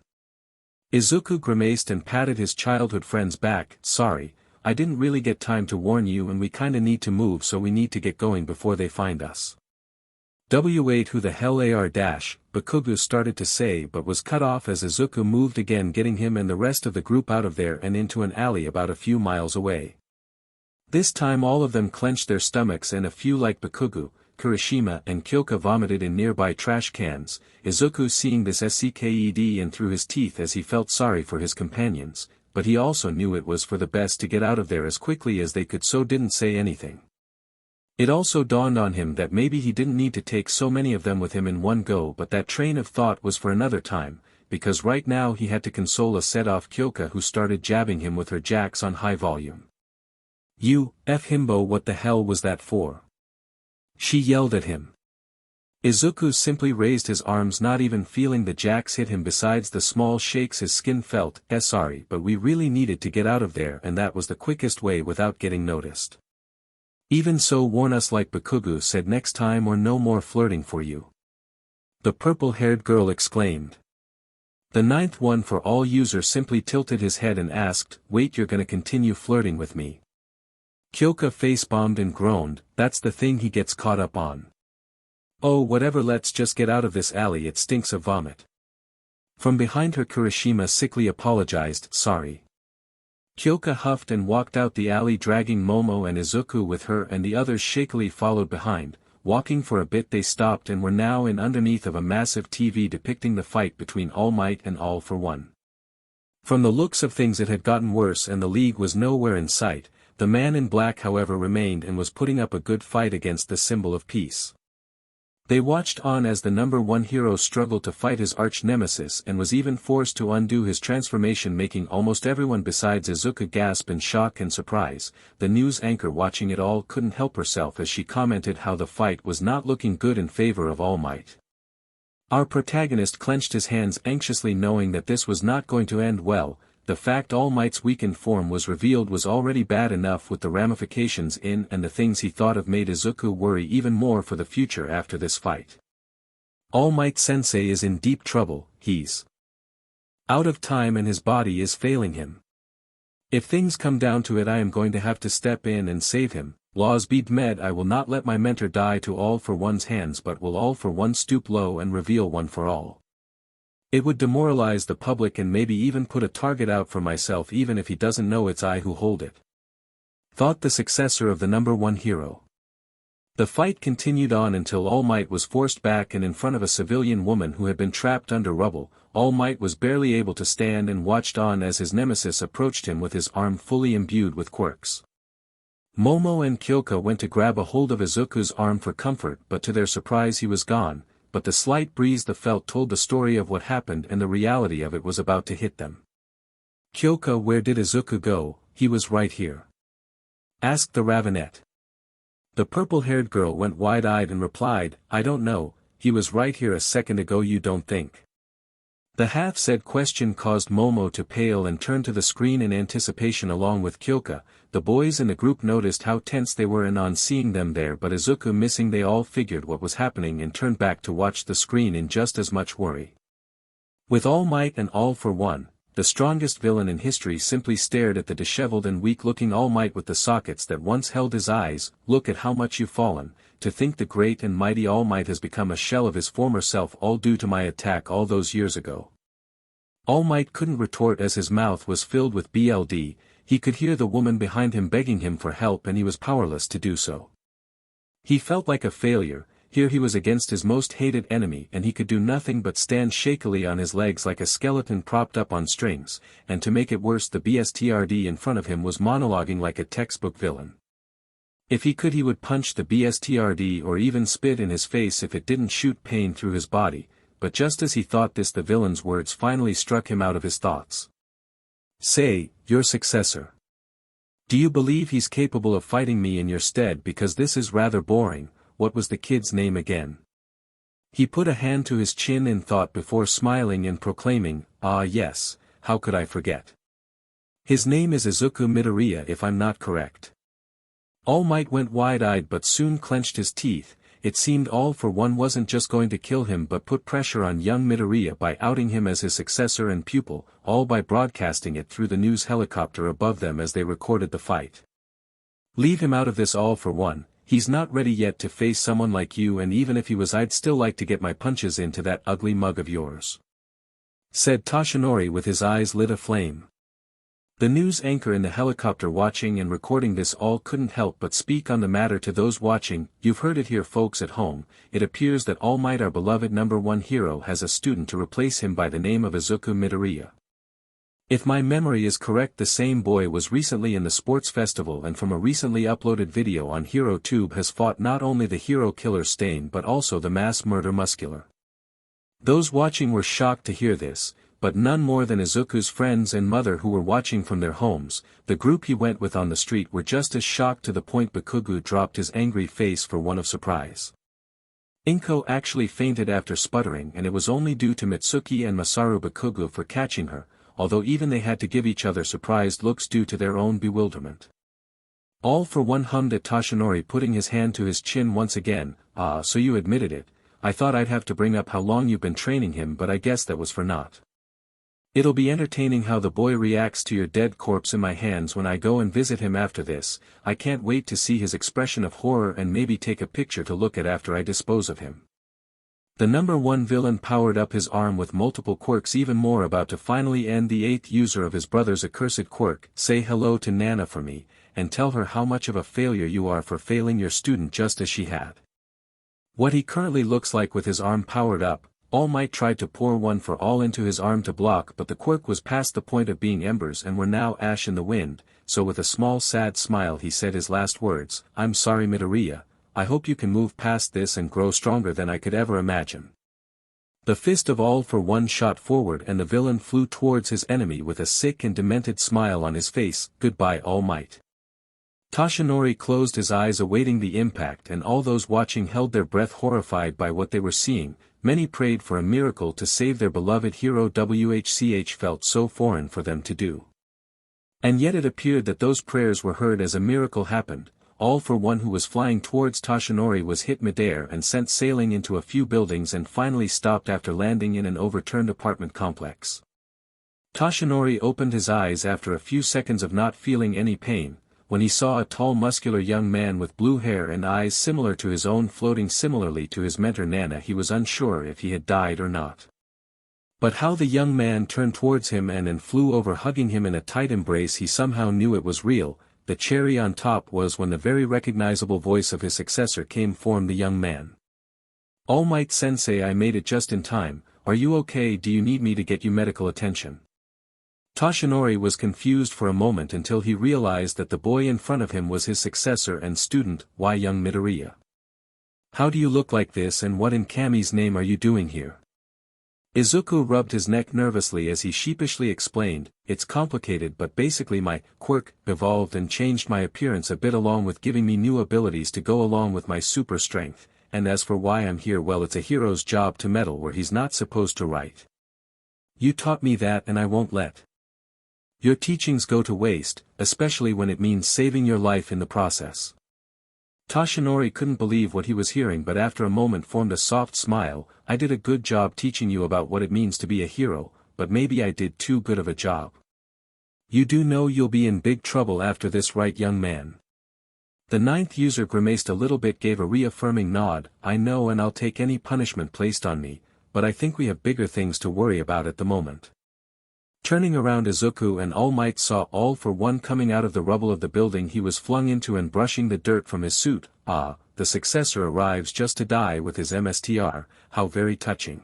Izuku grimaced and patted his childhood friend's back. "Sorry, I didn't really get time to warn you, and we kinda need to move, so we need to get going before they find us." Wait, who the hell are dash, Bakugo started to say but was cut off as Izuku moved again, getting him and the rest of the group out of there and into an alley about a few miles away. This time all of them clenched their stomachs and a few like Bakugo, Kirishima and Kyoka vomited in nearby trash cans. Izuku seeing this sked and through his teeth as he felt sorry for his companions, but he also knew it was for the best to get out of there as quickly as they could, so didn't say anything. It also dawned on him that maybe he didn't need to take so many of them with him in one go, but that train of thought was for another time, because right now he had to console a set-off Kyoka who started jabbing him with her jacks on high volume. "You, himbo, what the hell was that for?" she yelled at him. Izuku simply raised his arms, not even feeling the jacks hit him. Besides the small shakes his skin felt. Sorry, but we really needed to get out of there, and that was the quickest way without getting noticed. Even so, warn us like Bakugo said next time, or no more flirting for you," the purple-haired girl exclaimed. The ninth one for all user simply tilted his head and asked, "Wait, you're gonna continue flirting with me?" Kyoka face-bombed and groaned, "That's the thing he gets caught up on." "Oh, whatever, let's just get out of this alley, it stinks of vomit." From behind her Kirishima sickly apologized, "Sorry." Kyoka huffed and walked out the alley, dragging Momo and Izuku with her, and the others shakily followed behind. Walking for a bit they stopped and were now in underneath of a massive TV depicting the fight between All Might and All for One. From the looks of things it had gotten worse and the League was nowhere in sight. The man in black however remained and was putting up a good fight against the symbol of peace. They watched on as the number one hero struggled to fight his arch-nemesis and was even forced to undo his transformation, making almost everyone besides Izuku gasp in shock and surprise. The news anchor watching it all couldn't help herself as she commented how the fight was not looking good in favor of All Might. Our protagonist clenched his hands anxiously, knowing that this was not going to end well. The fact All Might's weakened form was revealed was already bad enough, with the ramifications in and the things he thought of made Izuku worry even more for the future after this fight. All Might Sensei is in deep trouble. He's out of time and his body is failing him. If things come down to it, I am going to have to step in and save him. Laws be med, I will not let my mentor die to All for One's hands, but will All for One stoop low and reveal One for All. It would demoralize the public and maybe even put a target out for myself, even if he doesn't know it's I who hold it," thought the successor of the number one hero. The fight continued on until All Might was forced back and in front of a civilian woman who had been trapped under rubble. All Might was barely able to stand and watched on as his nemesis approached him with his arm fully imbued with quirks. Momo and Kyoka went to grab a hold of Izuku's arm for comfort, but to their surprise he was gone. But the slight breeze they felt told the story of what happened, and the reality of it was about to hit them. "Kyoka, where did Izuku go?" "He was right here," asked the Ravenette. The purple-haired girl went wide-eyed and replied, "I don't know, he was right here a second ago. You don't think?" The half-said question caused Momo to pale and turn to the screen in anticipation along with Kyoka. The boys in the group noticed how tense they were and on seeing them there, but Izuku missing, they all figured what was happening and turned back to watch the screen in just as much worry. With All Might and All for One, the strongest villain in history simply stared at the disheveled and weak-looking All Might with the sockets that once held his eyes. "Look at how much you've fallen. To think the great and mighty All Might has become a shell of his former self, all due to my attack all those years ago." All Might couldn't retort as his mouth was filled with blood. He could hear the woman behind him begging him for help and he was powerless to do so. He felt like a failure. Here he was against his most hated enemy and he could do nothing but stand shakily on his legs like a skeleton propped up on strings, and to make it worse, the BSTRD in front of him was monologuing like a textbook villain. If he could, he would punch the BSTRD or even spit in his face if it didn't shoot pain through his body, but just as he thought this, the villain's words finally struck him out of his thoughts. "Say, your successor. Do you believe he's capable of fighting me in your stead? Because this is rather boring." What was the kid's name again? He put a hand to his chin in thought before smiling and proclaiming, "Ah yes, how could I forget? His name is Izuku Midoriya, if I'm not correct." All Might went wide-eyed but soon clenched his teeth. It seemed All for One wasn't just going to kill him but put pressure on young Midoriya by outing him as his successor and pupil, all by broadcasting it through the news helicopter above them as they recorded the fight. "Leave him out of this, All for One. He's not ready yet to face someone like you, and even if he was, I'd still like to get my punches into that ugly mug of yours," said Toshinori with his eyes lit aflame. The news anchor in the helicopter watching and recording this all couldn't help but speak on the matter to those watching. "You've heard it here, folks at home. It appears that All Might, our beloved #1 hero, has a student to replace him by the name of Izuku Midoriya. If my memory is correct, the same boy was recently in the sports festival, and from a recently uploaded video on HeroTube has fought not only the hero killer Stain but also the mass murder Muscular." Those watching were shocked to hear this, but none more than Izuku's friends and mother, who were watching from their homes. The group he went with on the street were just as shocked, to the point Bakugo dropped his angry face for one of surprise. Inko actually fainted after sputtering, and it was only due to Mitsuki and Masaru Bakugo for catching her, although even they had to give each other surprised looks due to their own bewilderment. All for one hummed at Toshinori, putting his hand to his chin once again. "Ah, so you admitted it. I thought I'd have to bring up how long you've been training him, but I guess that was for naught. It'll be entertaining how the boy reacts to your dead corpse in my hands when I go and visit him after this. I can't wait to see his expression of horror, and maybe take a picture to look at after I dispose of him." The #1 villain powered up his arm with multiple quirks, even more, about to finally end the 8th user of his brother's accursed quirk. "Say hello to Nana for me, and tell her how much of a failure you are for failing your student just as she had." What he currently looks like with his arm powered up, All Might tried to pour one for all into his arm to block, but the quirk was past the point of being embers and were now ash in the wind, so with a small sad smile he said his last words. "I'm sorry, Midoriya. I hope you can move past this and grow stronger than I could ever imagine." The fist of All for One shot forward, and the villain flew towards his enemy with a sick and demented smile on his face. "Goodbye, All Might." Toshinori closed his eyes awaiting the impact, and all those watching held their breath, horrified by what they were seeing. Many prayed for a miracle to save their beloved hero. WHCH felt so foreign for them to do. And yet it appeared that those prayers were heard as a miracle happened. All for One, who was flying towards Toshinori, was hit midair and sent sailing into a few buildings, and finally stopped after landing in an overturned apartment complex. Toshinori opened his eyes after a few seconds of not feeling any pain, when he saw a tall muscular young man with blue hair and eyes similar to his own floating similarly to his mentor Nana. He was unsure if he had died or not. But how the young man turned towards him and flew over, hugging him in a tight embrace, he somehow knew it was real. The cherry on top was when the very recognizable voice of his successor came from the young man. "All Might Sensei, I made it just in time. Are you okay? Do you need me to get you medical attention?" Toshinori was confused for a moment until he realized that the boy in front of him was his successor and student. "Why, young Midoriya? How do you look like this, and what in Kami's name are you doing here?" Izuku rubbed his neck nervously as he sheepishly explained. "It's complicated, but basically my quirk evolved and changed my appearance a bit, along with giving me new abilities to go along with my super strength. And as for why I'm here, well, it's a hero's job to meddle where he's not supposed to write. You taught me that, and I won't let your teachings go to waste, especially when it means saving your life in the process." Toshinori couldn't believe what he was hearing, but after a moment formed a soft smile. "I did a good job teaching you about what it means to be a hero, but maybe I did too good of a job. You do know you'll be in big trouble after this, right, young man?" The 9th user grimaced a little bit, gave a reaffirming nod. "I know, and I'll take any punishment placed on me, but I think we have bigger things to worry about at the moment." Turning around, Izuku and All Might saw All for One coming out of the rubble of the building he was flung into and brushing the dirt from his suit. "Ah, the successor arrives just to die with his MSTR, how very touching."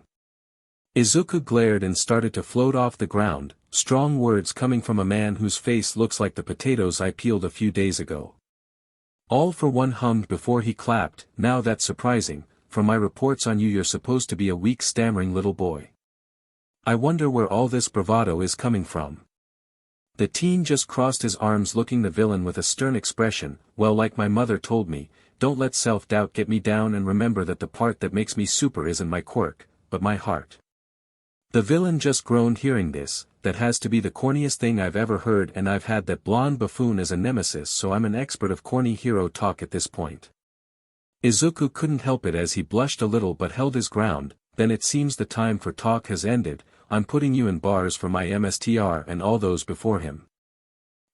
Izuku glared and started to float off the ground, strong words coming from a man whose face looks like the potatoes I peeled a few days ago. All for One hummed before he clapped. "Now that's surprising. From my reports on you, you're supposed to be a weak, stammering little boy. I wonder where all this bravado is coming from." The teen just crossed his arms, looking the villain with a stern expression. "Well, like my mother told me, don't let self-doubt get me down, and remember that the part that makes me super isn't my quirk, but my heart." The villain just groaned hearing this. "That has to be the corniest thing I've ever heard, and I've had that blonde buffoon as a nemesis, so I'm an expert of corny hero talk at this point." Izuku couldn't help it as he blushed a little but held his ground. "Then it seems the time for talk has ended. I'm putting you in bars for my MSTR and all those before him."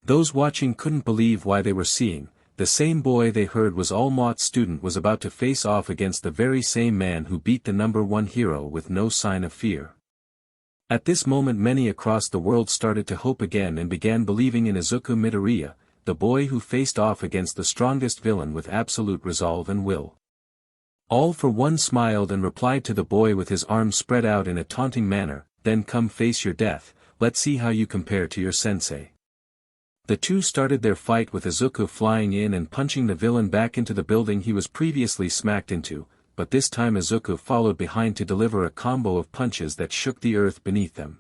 Those watching couldn't believe why they were seeing. the same boy they heard was All Might's student was about to face off against the very same man who beat the #1 hero with no sign of fear. At this moment many across the world started to hope again and began believing in Izuku Midoriya, the boy who faced off against the strongest villain with absolute resolve and will. All for One smiled and replied to the boy with his arms spread out in a taunting manner, "Then come face your death, let's see how you compare to your sensei." The two started their fight with Izuku flying in and punching the villain back into the building he was previously smacked into, but this time Izuku followed behind to deliver a combo of punches that shook the earth beneath them.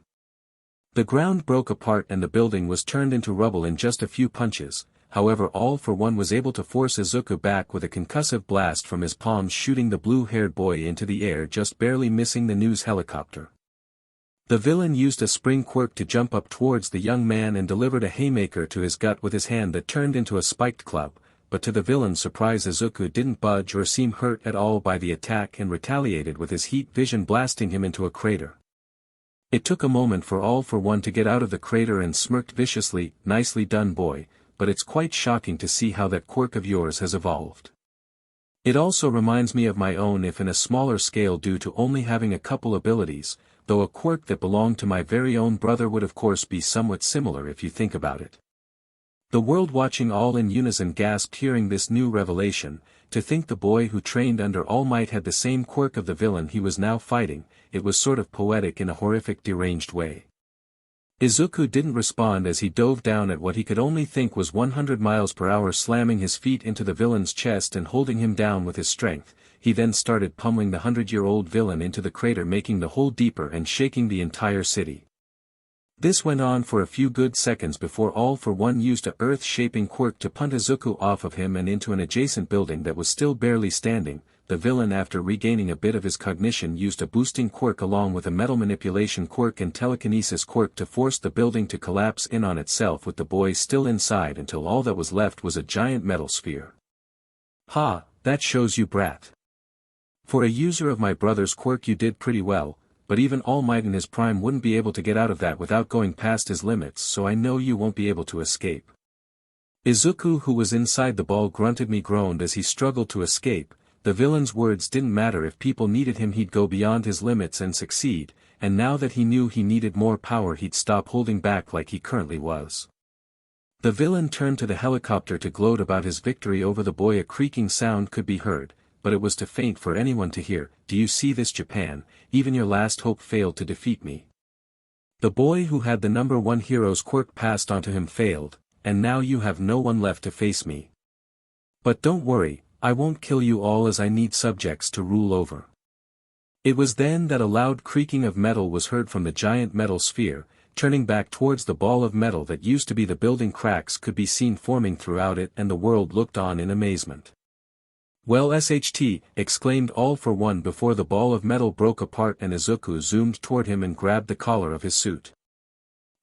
The ground broke apart and the building was turned into rubble in just a few punches, however All for One was able to force Izuku back with a concussive blast from his palms, shooting the blue-haired boy into the air, just barely missing the news helicopter. The villain used a spring quirk to jump up towards the young man and delivered a haymaker to his gut with his hand that turned into a spiked club, but to the villain's surprise Izuku didn't budge or seem hurt at all by the attack and retaliated with his heat vision, blasting him into a crater. It took a moment for All for One to get out of the crater and smirked viciously, "Nicely done, boy, but it's quite shocking to see how that quirk of yours has evolved. It also reminds me of my own, if in a smaller scale due to only having a couple abilities, though a quirk that belonged to my very own brother would of course be somewhat similar if you think about it." The world watching all in unison gasped hearing this new revelation. To think the boy who trained under All Might had the same quirk of the villain he was now fighting, it was sort of poetic in a horrific deranged way. Izuku didn't respond as he dove down at what he could only think was 100 miles per hour, slamming his feet into the villain's chest and holding him down with his strength. He then started pummeling the 100-year-old villain into the crater, making the hole deeper and shaking the entire city. This went on for a few good seconds before All for One used a earth-shaping quirk to punt Izuku off of him and into an adjacent building that was still barely standing. The villain, after regaining a bit of his cognition, used a boosting quirk along with a metal manipulation quirk and telekinesis quirk to force the building to collapse in on itself with the boy still inside until all that was left was a giant metal sphere. "Ha, that shows you, brat. For a user of my brother's quirk you did pretty well, but even All Might in his prime wouldn't be able to get out of that without going past his limits, so I know you won't be able to escape." Izuku, who was inside the ball, grunted me groaned as he struggled to escape. The villain's words didn't matter. If people needed him he'd go beyond his limits and succeed, and now that he knew he needed more power he'd stop holding back like he currently was. The villain turned to the helicopter to gloat about his victory over the boy. A creaking sound could be heard, but it was too faint for anyone to hear. "Do you see this, Japan? Even your last hope failed to defeat me. The boy who had the #1 hero's quirk passed onto him failed, and now you have no one left to face me. But don't worry, I won't kill you all as I need subjects to rule over." It was then that a loud creaking of metal was heard from the giant metal sphere. Turning back towards the ball of metal that used to be the building, cracks could be seen forming throughout it and the world looked on in amazement. "Well, SHT," exclaimed All for One before the ball of metal broke apart and Izuku zoomed toward him and grabbed the collar of his suit.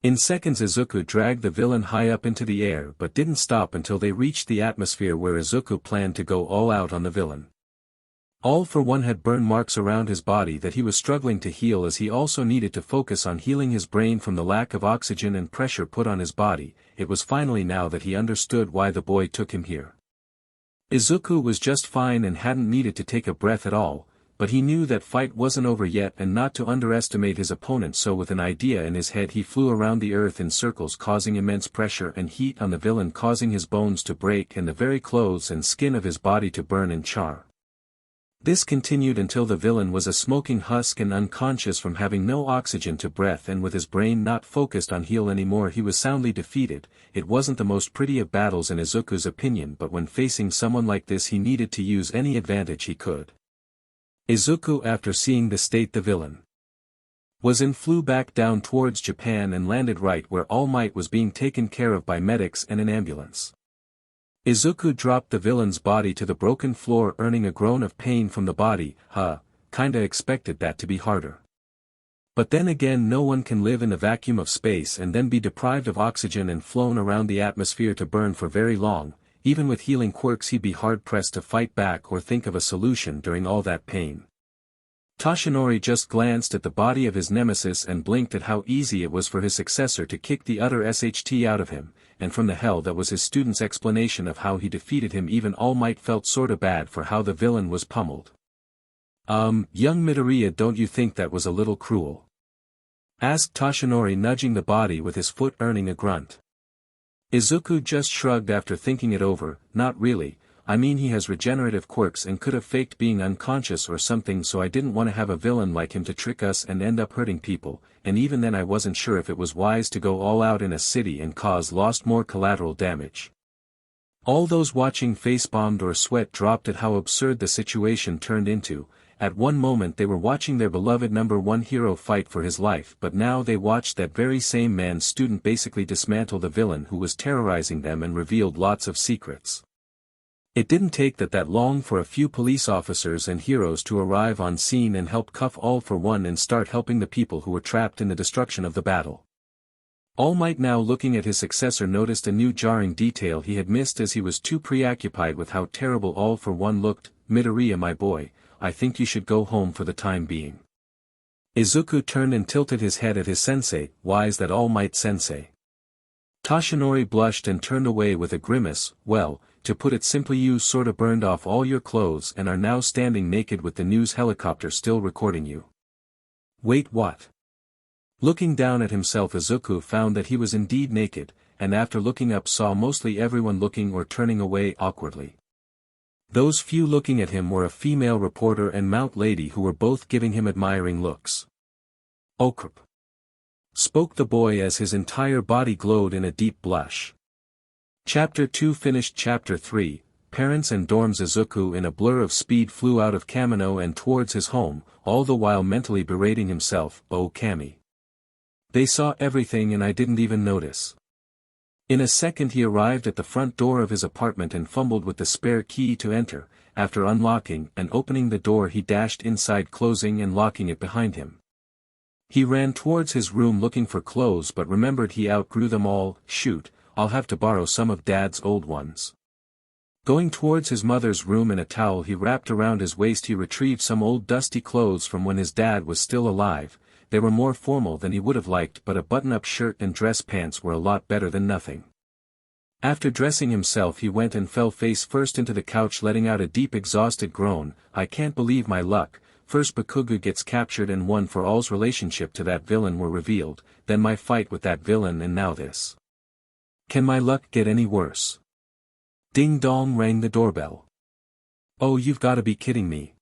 In seconds Izuku dragged the villain high up into the air but didn't stop until they reached the atmosphere where Izuku planned to go all out on the villain. All for One had burn marks around his body that he was struggling to heal, as he also needed to focus on healing his brain from the lack of oxygen and pressure put on his body. It was finally now that he understood why the boy took him here. Izuku was just fine and hadn't needed to take a breath at all, but he knew that fight wasn't over yet and not to underestimate his opponent, so with an idea in his head he flew around the earth in circles, causing immense pressure and heat on the villain, causing his bones to break and the very clothes and skin of his body to burn and char. This continued until the villain was a smoking husk and unconscious from having no oxygen to breath, and with his brain not focused on heal anymore he was soundly defeated. It wasn't the most pretty of battles in Izuku's opinion, but when facing someone like this he needed to use any advantage he could. Izuku, after seeing the state the villain was in, flew back down towards Japan and landed right where All Might was being taken care of by medics and an ambulance. Izuku dropped the villain's body to the broken floor, earning a groan of pain from the body. Kinda expected that to be harder. But then again, no one can live in the vacuum of space and then be deprived of oxygen and flown around the atmosphere to burn for very long. Even with healing quirks he'd be hard-pressed to fight back or think of a solution during all that pain. Toshinori just glanced at the body of his nemesis and blinked at how easy it was for his successor to kick the utter SHT out of him, and from the hell that was his student's explanation of how he defeated him. Even All Might felt sorta bad for how the villain was pummeled. Young Midoriya, don't you think that was a little cruel?" asked Toshinori, nudging the body with his foot, earning a grunt. Izuku just shrugged after thinking it over. "Not really, I mean he has regenerative quirks and could have faked being unconscious or something, so I didn't want to have a villain like him to trick us and end up hurting people, and even then I wasn't sure if it was wise to go all out in a city and cause more collateral damage." All those watching face-bombed or sweat dropped at how absurd the situation turned into. At one moment they were watching their beloved number one hero fight for his life, but now they watched that very same man's student basically dismantle the villain who was terrorizing them and revealed lots of secrets. It didn't take that long for a few police officers and heroes to arrive on scene and help cuff All for One and start helping the people who were trapped in the destruction of the battle. All Might, now looking at his successor, noticed a new jarring detail he had missed as he was too preoccupied with how terrible All for One looked. "Midoriya, my boy, I think you should go home for the time being." Izuku turned and tilted his head at his sensei. "Why is that, All Might sensei?" Toshinori blushed and turned away with a grimace. "Well, to put it simply, you sorta burned off all your clothes and are now standing naked with the news helicopter still recording you." "Wait, what?" Looking down at himself, Izuku found that he was indeed naked, and after looking up saw mostly everyone looking or turning away awkwardly. Those few looking at him were a female reporter and Mount Lady, who were both giving him admiring looks. "Okrip," spoke the boy as his entire body glowed in a deep blush. Chapter 2 finished. Chapter 3, Parents and Dorms. Izuku in a blur of speed flew out of Kamino and towards his home, all the while mentally berating himself. "Oh Kami. They saw everything and I didn't even notice." In a second he arrived at the front door of his apartment and fumbled with the spare key to enter. After unlocking and opening the door, he dashed inside, closing and locking it behind him. He ran towards his room looking for clothes but remembered he outgrew them all. "Shoot, I'll have to borrow some of Dad's old ones." Going towards his mother's room, in a towel he wrapped around his waist he retrieved some old dusty clothes from when his dad was still alive. They were more formal than he would have liked, but a button-up shirt and dress pants were a lot better than nothing. After dressing himself he went and fell face first into the couch, letting out a deep exhausted groan. "I can't believe my luck. First Bakugo gets captured and one for all's relationship to that villain were revealed, then my fight with that villain, and now this. Can my luck get any worse?" Ding dong rang the doorbell. "Oh, you've gotta be kidding me!"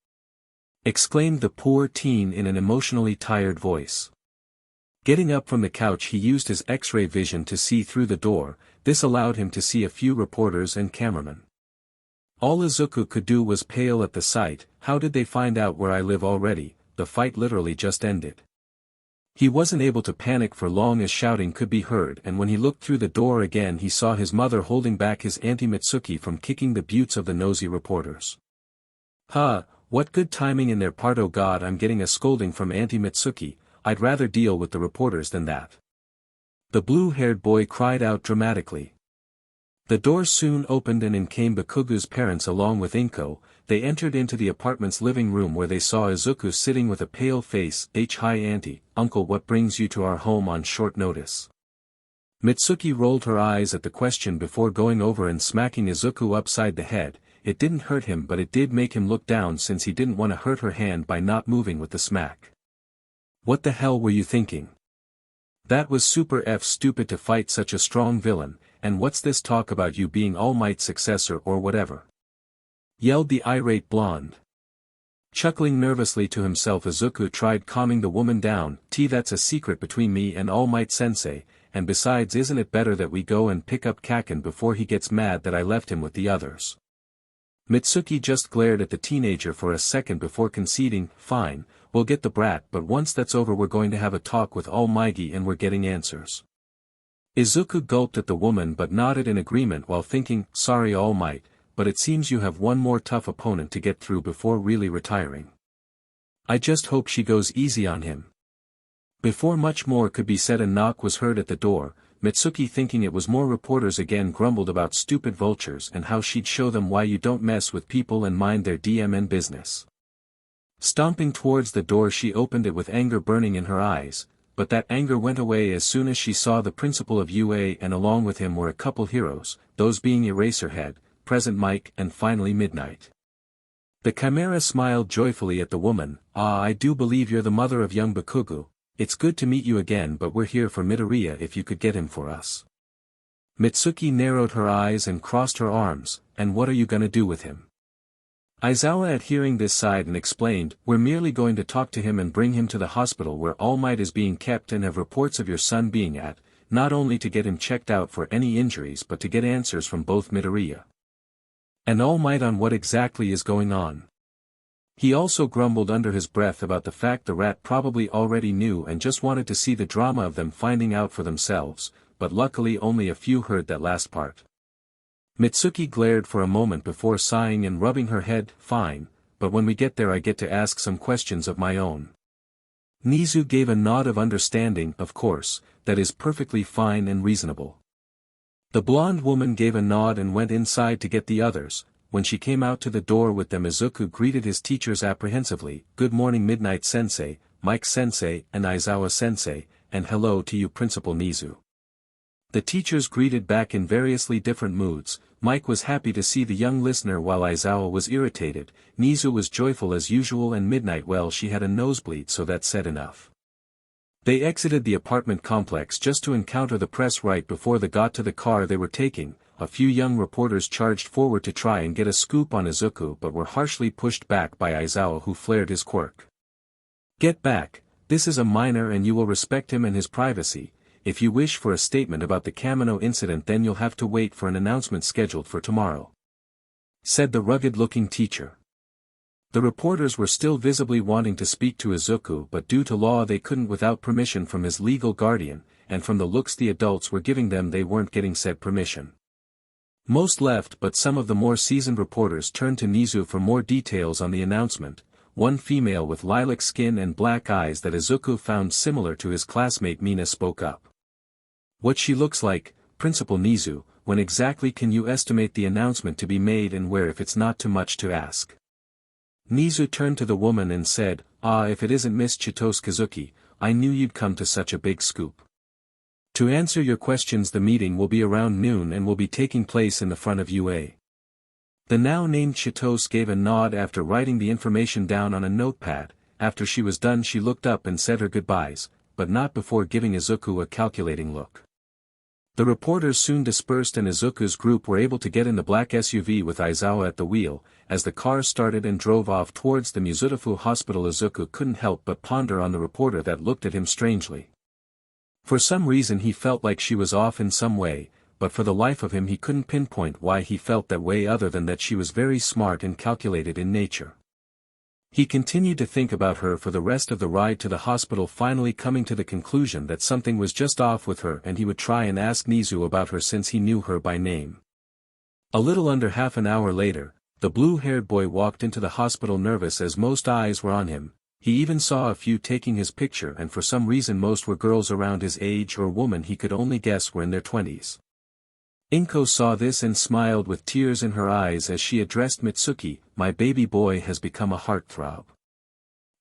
exclaimed the poor teen in an emotionally tired voice. Getting up from the couch he used his X-ray vision to see through the door. This allowed him to see a few reporters and cameramen. All Izuku could do was pale at the sight. "How did they find out where I live already? The fight literally just ended." He wasn't able to panic for long as shouting could be heard, and when he looked through the door again he saw his mother holding back his Auntie Mitsuki from kicking the butts of the nosy reporters. "Huh, what good timing in their part. Oh God, I'm getting a scolding from Auntie Mitsuki. I'd rather deal with the reporters than that," the blue-haired boy cried out dramatically. The door soon opened and in came Bakugo's parents along with Inko. They entered into the apartment's living room where they saw Izuku sitting with a pale face. "Hi Auntie, Uncle, what brings you to our home on short notice?" Mitsuki rolled her eyes at the question before going over and smacking Izuku upside the head. It didn't hurt him, but it did make him look down since he didn't want to hurt her hand by not moving with the smack. "What the hell were you thinking? That was super stupid to fight such a strong villain, and what's this talk about you being All Might's successor or whatever?" yelled the irate blonde. Chuckling nervously to himself, Izuku tried calming the woman down. "That's a secret between me and All Might sensei, and besides, isn't it better that we go and pick up Kaken before he gets mad that I left him with the others?" Mitsuki just glared at the teenager for a second before conceding. "Fine, we'll get the brat, but once that's over we're going to have a talk with All Mighty and we're getting answers." Izuku gulped at the woman but nodded in agreement while thinking, "Sorry All Might, but it seems you have one more tough opponent to get through before really retiring. I just hope she goes easy on him." Before much more could be said a knock was heard at the door. Mitsuki, thinking it was more reporters again, grumbled about stupid vultures and how she'd show them why you don't mess with people and mind their DMN business. Stomping towards the door she opened it with anger burning in her eyes. but that anger went away as soon as she saw the principal of UA, and along with him were a couple heroes, those being Eraserhead, Present Mike, and finally Midnight. The Chimera smiled joyfully at the woman. "Ah, I do believe you're the mother of young Bakugo. It's good to meet you again, but we're here for Midoriya if you could get him for us." Mitsuki narrowed her eyes and crossed her arms. "And what are you gonna do with him?" Aizawa at hearing this sighed and explained, "We're merely going to talk to him and bring him to the hospital where All Might is being kept and have reports of your son being at, not only to get him checked out for any injuries but to get answers from both Midoriya and All Might on what exactly is going on." He also grumbled under his breath about the fact the rat probably already knew and just wanted to see the drama of them finding out for themselves, but luckily only a few heard that last part. Mitsuki glared for a moment before sighing and rubbing her head. "Fine, but when we get there I get to ask some questions of my own." Nizu gave a nod of understanding. "Of course, that is perfectly fine and reasonable." The blonde woman gave a nod and went inside to get the others. When she came out to the door with them, Izuku greeted his teachers apprehensively. "Good morning Midnight Sensei, Mike Sensei, and Aizawa Sensei, and hello to you Principal Nizu." The teachers greeted back in variously different moods. Mike was happy to see the young listener while Aizawa was irritated, Nizu was joyful as usual, and Midnight, well, she had a nosebleed, so that said enough. They exited the apartment complex just to encounter the press right before they got to the car they were taking. A few young reporters charged forward to try and get a scoop on Izuku but were harshly pushed back by Aizawa, who flared his quirk. "Get back, this is a minor and you will respect him and his privacy. If you wish for a statement about the Kamino incident then you'll have to wait for an announcement scheduled for tomorrow," said the rugged-looking teacher. The reporters were still visibly wanting to speak to Izuku, but due to law they couldn't without permission from his legal guardian, and from the looks the adults were giving them they weren't getting said permission. Most left, but some of the more seasoned reporters turned to Nizu for more details on the announcement. One female with lilac skin and black eyes that Izuku found similar to his classmate Mina spoke up. "What she looks like, Principal Nizu, when exactly can you estimate the announcement to be made and where if it's not too much to ask?" Nizu turned to the woman and said, "Ah, if it isn't Miss Chitose Kazuki, I knew you'd come to such a big scoop. To answer your questions, the meeting will be around noon and will be taking place in the front of UA." The now named Chitose gave a nod after writing the information down on a notepad. After she was done she looked up and said her goodbyes, but not before giving Izuku a calculating look. The reporters soon dispersed and Izuku's group were able to get in the black SUV with Aizawa at the wheel. As the car started and drove off towards the Muzutafu hospital, Izuku couldn't help but ponder on the reporter that looked at him strangely. For some reason he felt like she was off in some way, but for the life of him he couldn't pinpoint why he felt that way other than that she was very smart and calculated in nature. He continued to think about her for the rest of the ride to the hospital, finally coming to the conclusion that something was just off with her and he would try and ask Nizu about her since he knew her by name. A little under half an hour later, the blue-haired boy walked into the hospital nervous as most eyes were on him. He even saw a few taking his picture, and for some reason most were girls around his age or women he could only guess were in their 20s. Inko saw this and smiled with tears in her eyes as she addressed Mitsuki, "My baby boy has become a heartthrob.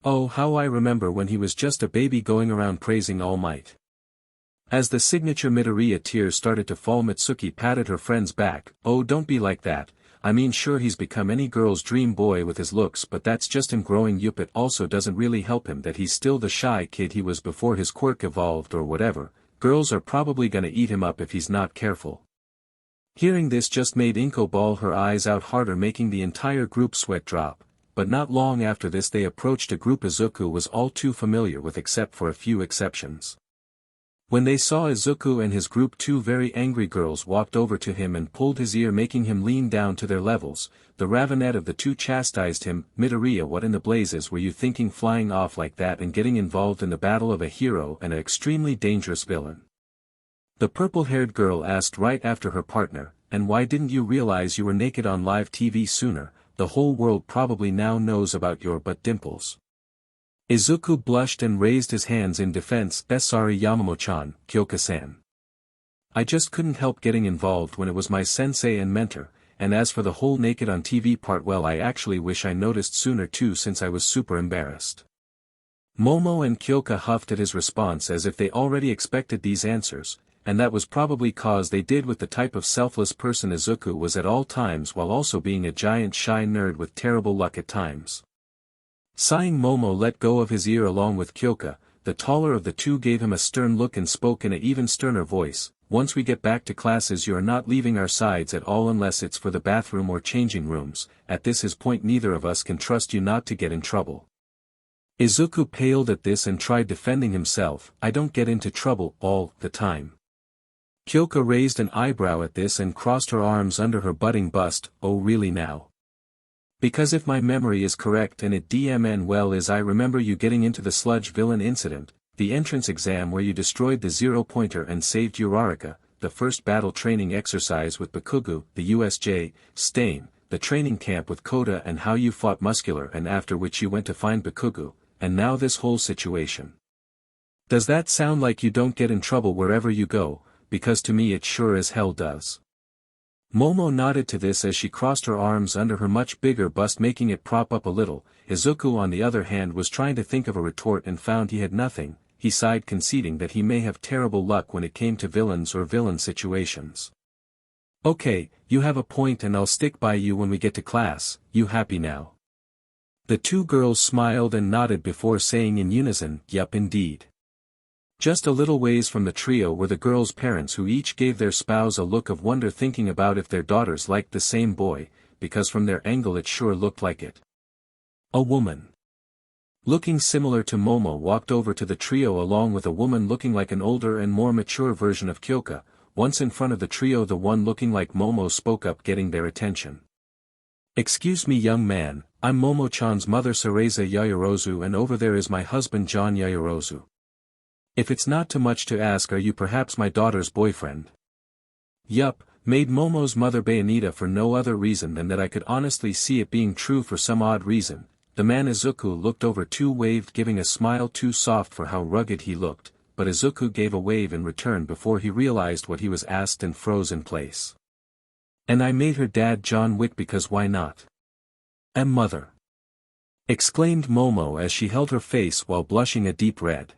Oh, how I remember when he was just a baby going around praising All Might." As the signature Midoriya tears started to fall, Mitsuki patted her friend's back. "Oh, don't be like that. I mean, sure, he's become any girl's dream boy with his looks, but that's just him growing up. It also doesn't really help him that he's still the shy kid he was before his quirk evolved or whatever. Girls are probably gonna eat him up if he's not careful." Hearing this just made Inko bawl her eyes out harder, making the entire group sweat drop, but not long after this they approached a group Izuku was all too familiar with except for a few exceptions. When they saw Izuku and his group, two very angry girls walked over to him and pulled his ear, making him lean down to their levels. The ravenet of the two chastised him. "Midoriya, what in the blazes were you thinking flying off like that and getting involved in the battle of a hero and an extremely dangerous villain?" The purple-haired girl asked right after her partner, "And why didn't you realize you were naked on live TV sooner? The whole world probably now knows about your butt dimples." Izuku blushed and raised his hands in defense. "Sorry Yamamoto-chan, Kyoka-san. I just couldn't help getting involved when it was my sensei and mentor, and as for the whole naked on TV part, well, I actually wish I noticed sooner too, since I was super embarrassed." Momo and Kyoka huffed at his response as if they already expected these answers, and that was probably cause they did with the type of selfless person Izuku was at all times while also being a giant shy nerd with terrible luck at times. Sighing, Momo let go of his ear along with Kyoka. The taller of the two gave him a stern look and spoke in an even sterner voice. Once we get back to classes, you are not leaving our sides at all unless it's for the bathroom or changing rooms. At this his point, neither of us can trust you not to get in trouble. Izuku paled at this and tried defending himself. I don't get into trouble all the time. Kyoka raised an eyebrow at this and crossed her arms under her budding bust. Oh really now? Because if my memory is correct and it DMN well as I remember you getting into the sludge villain incident, the entrance exam where you destroyed the zero-pointer and saved Uraraka, the first battle training exercise with Bakugo, the USJ, Stain, the training camp with Koda and how you fought Muscular and after which you went to find Bakugo, and now this whole situation. Does that sound like you don't get in trouble wherever you go? Because to me it sure as hell does. Momo nodded to this as she crossed her arms under her much bigger bust, making it prop up a little. Izuku on the other hand was trying to think of a retort and found he had nothing. He sighed, conceding that he may have terrible luck when it came to villains or villain situations. Okay, you have a point and I'll stick by you when we get to class. You happy now? The two girls smiled and nodded before saying in unison, yup indeed. Just a little ways from the trio were the girls' parents, who each gave their spouse a look of wonder, thinking about if their daughters liked the same boy, because from their angle it sure looked like it. A woman looking similar to Momo walked over to the trio along with a woman looking like an older and more mature version of Kyoka. Once in front of the trio, the one looking like Momo spoke up, getting their attention. Excuse me young man, I'm Momo-chan's mother Cereza Yayorozu, and over there is my husband John Yayorozu. If it's not too much to ask, are you perhaps my daughter's boyfriend? Yup, made Momo's mother Bayonetta for no other reason than that I could honestly see it being true for some odd reason. The man Izuku looked over to waved, giving a smile too soft for how rugged he looked, but Izuku gave a wave in return before he realized what he was asked and froze in place. And I made her dad John Wick because why not? And mother! Exclaimed Momo as she held her face while blushing a deep red.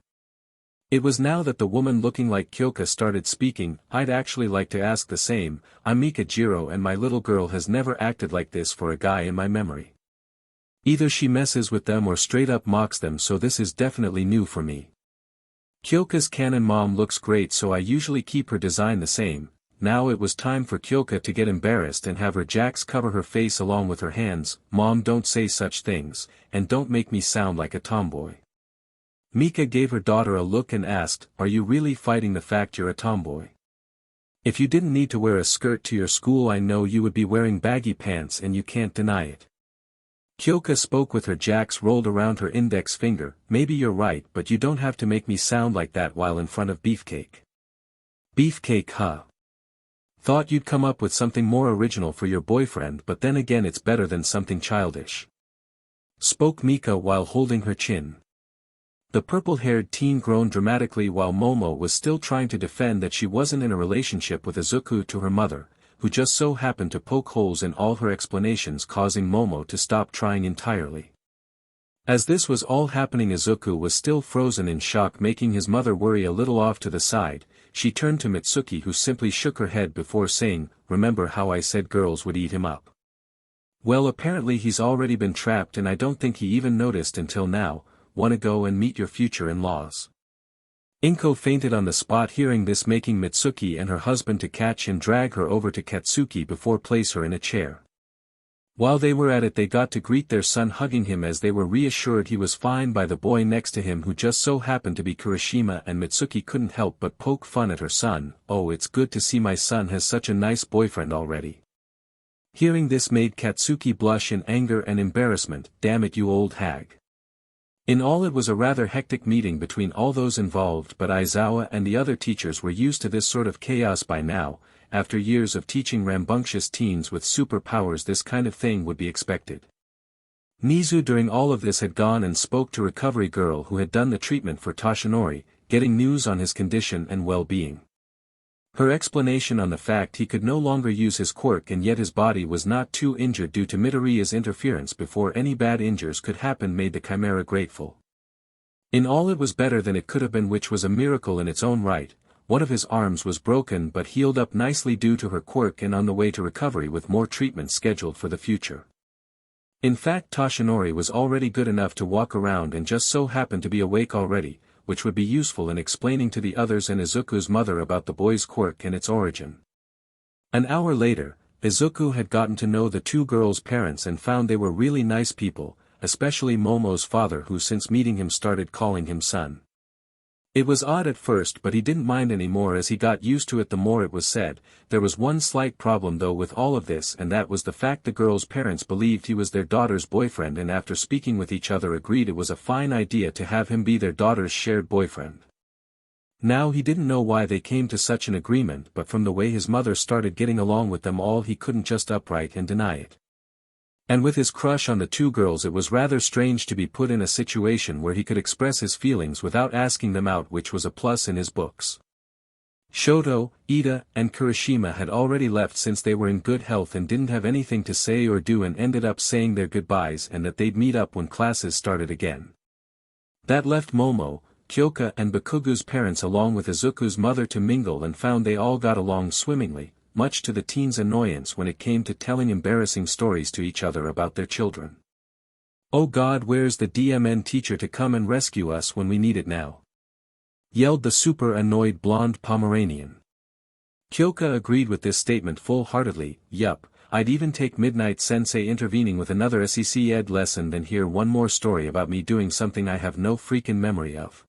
It was now that the woman looking like Kyoka started speaking. I'd actually like to ask the same. I'm Mikajiro and my little girl has never acted like this for a guy in my memory. Either she messes with them or straight up mocks them, so this is definitely new for me. Kyoka's canon mom looks great, so I usually keep her design the same. Now it was time for Kyoka to get embarrassed and have her Jax cover her face along with her hands. Mom, don't say such things, and don't make me sound like a tomboy. Mika gave her daughter a look and asked, are you really fighting the fact you're a tomboy? If you didn't need to wear a skirt to your school, I know you would be wearing baggy pants and you can't deny it. Kyoka spoke with her Jax rolled around her index finger. Maybe you're right, but you don't have to make me sound like that while in front of Beefcake. Beefcake, huh? Thought you'd come up with something more original for your boyfriend, but then again it's better than something childish. Spoke Mika while holding her chin. The purple-haired teen groaned dramatically while Momo was still trying to defend that she wasn't in a relationship with Izuku to her mother, who just so happened to poke holes in all her explanations, causing Momo to stop trying entirely. As this was all happening, Izuku was still frozen in shock, making his mother worry a little. Off to the side, she turned to Mitsuki, who simply shook her head before saying, remember how I said girls would eat him up? Well, apparently he's already been trapped and I don't think he even noticed until now. Wanna go and meet your future in-laws? Inko fainted on the spot, hearing this, making Mitsuki and her husband to catch and drag her over to Katsuki before place her in a chair. While they were at it, they got to greet their son, hugging him as they were reassured he was fine by the boy next to him, who just so happened to be Kirishima, and Mitsuki couldn't help but poke fun at her son. Oh, it's good to see my son has such a nice boyfriend already. Hearing this made Katsuki blush in anger and embarrassment. Damn it, you old hag. In all, it was a rather hectic meeting between all those involved, but Aizawa and the other teachers were used to this sort of chaos by now. After years of teaching rambunctious teens with superpowers, this kind of thing would be expected. Nizu during all of this had gone and spoke to Recovery Girl, who had done the treatment for Toshinori, getting news on his condition and well-being. Her explanation on the fact he could no longer use his quirk and yet his body was not too injured due to Midoriya's interference before any bad injuries could happen made the Chimera grateful. In all it was better than it could have been, which was a miracle in its own right. One of his arms was broken but healed up nicely due to her quirk and on the way to recovery with more treatment scheduled for the future. In fact, Toshinori was already good enough to walk around and just so happened to be awake already, which would be useful in explaining to the others and Izuku's mother about the boy's quirk and its origin. An hour later, Izuku had gotten to know the two girls' parents and found they were really nice people, especially Momo's father, who since meeting him started calling him son. It was odd at first, but he didn't mind anymore as he got used to it the more it was said. There was one slight problem though with all of this, and that was the fact the girl's parents believed he was their daughter's boyfriend, and after speaking with each other agreed it was a fine idea to have him be their daughter's shared boyfriend. Now he didn't know why they came to such an agreement, but from the way his mother started getting along with them all he couldn't just upright and deny it. And with his crush on the two girls it was rather strange to be put in a situation where he could express his feelings without asking them out, which was a plus in his books. Shoto, Ida, and Kirishima had already left since they were in good health and didn't have anything to say or do, and ended up saying their goodbyes and that they'd meet up when classes started again. That left Momo, Kyoka and Bakugu's parents along with Izuku's mother to mingle, and found they all got along swimmingly, much to the teens' annoyance when it came to telling embarrassing stories to each other about their children. "Oh God, where's the DMN teacher to come and rescue us when we need it now?" yelled the super annoyed blonde Pomeranian. Kyoka agreed with this statement full-heartedly. "Yup, I'd even take Midnight Sensei intervening with another SEC Ed lesson than hear one more story about me doing something I have no freaking memory of."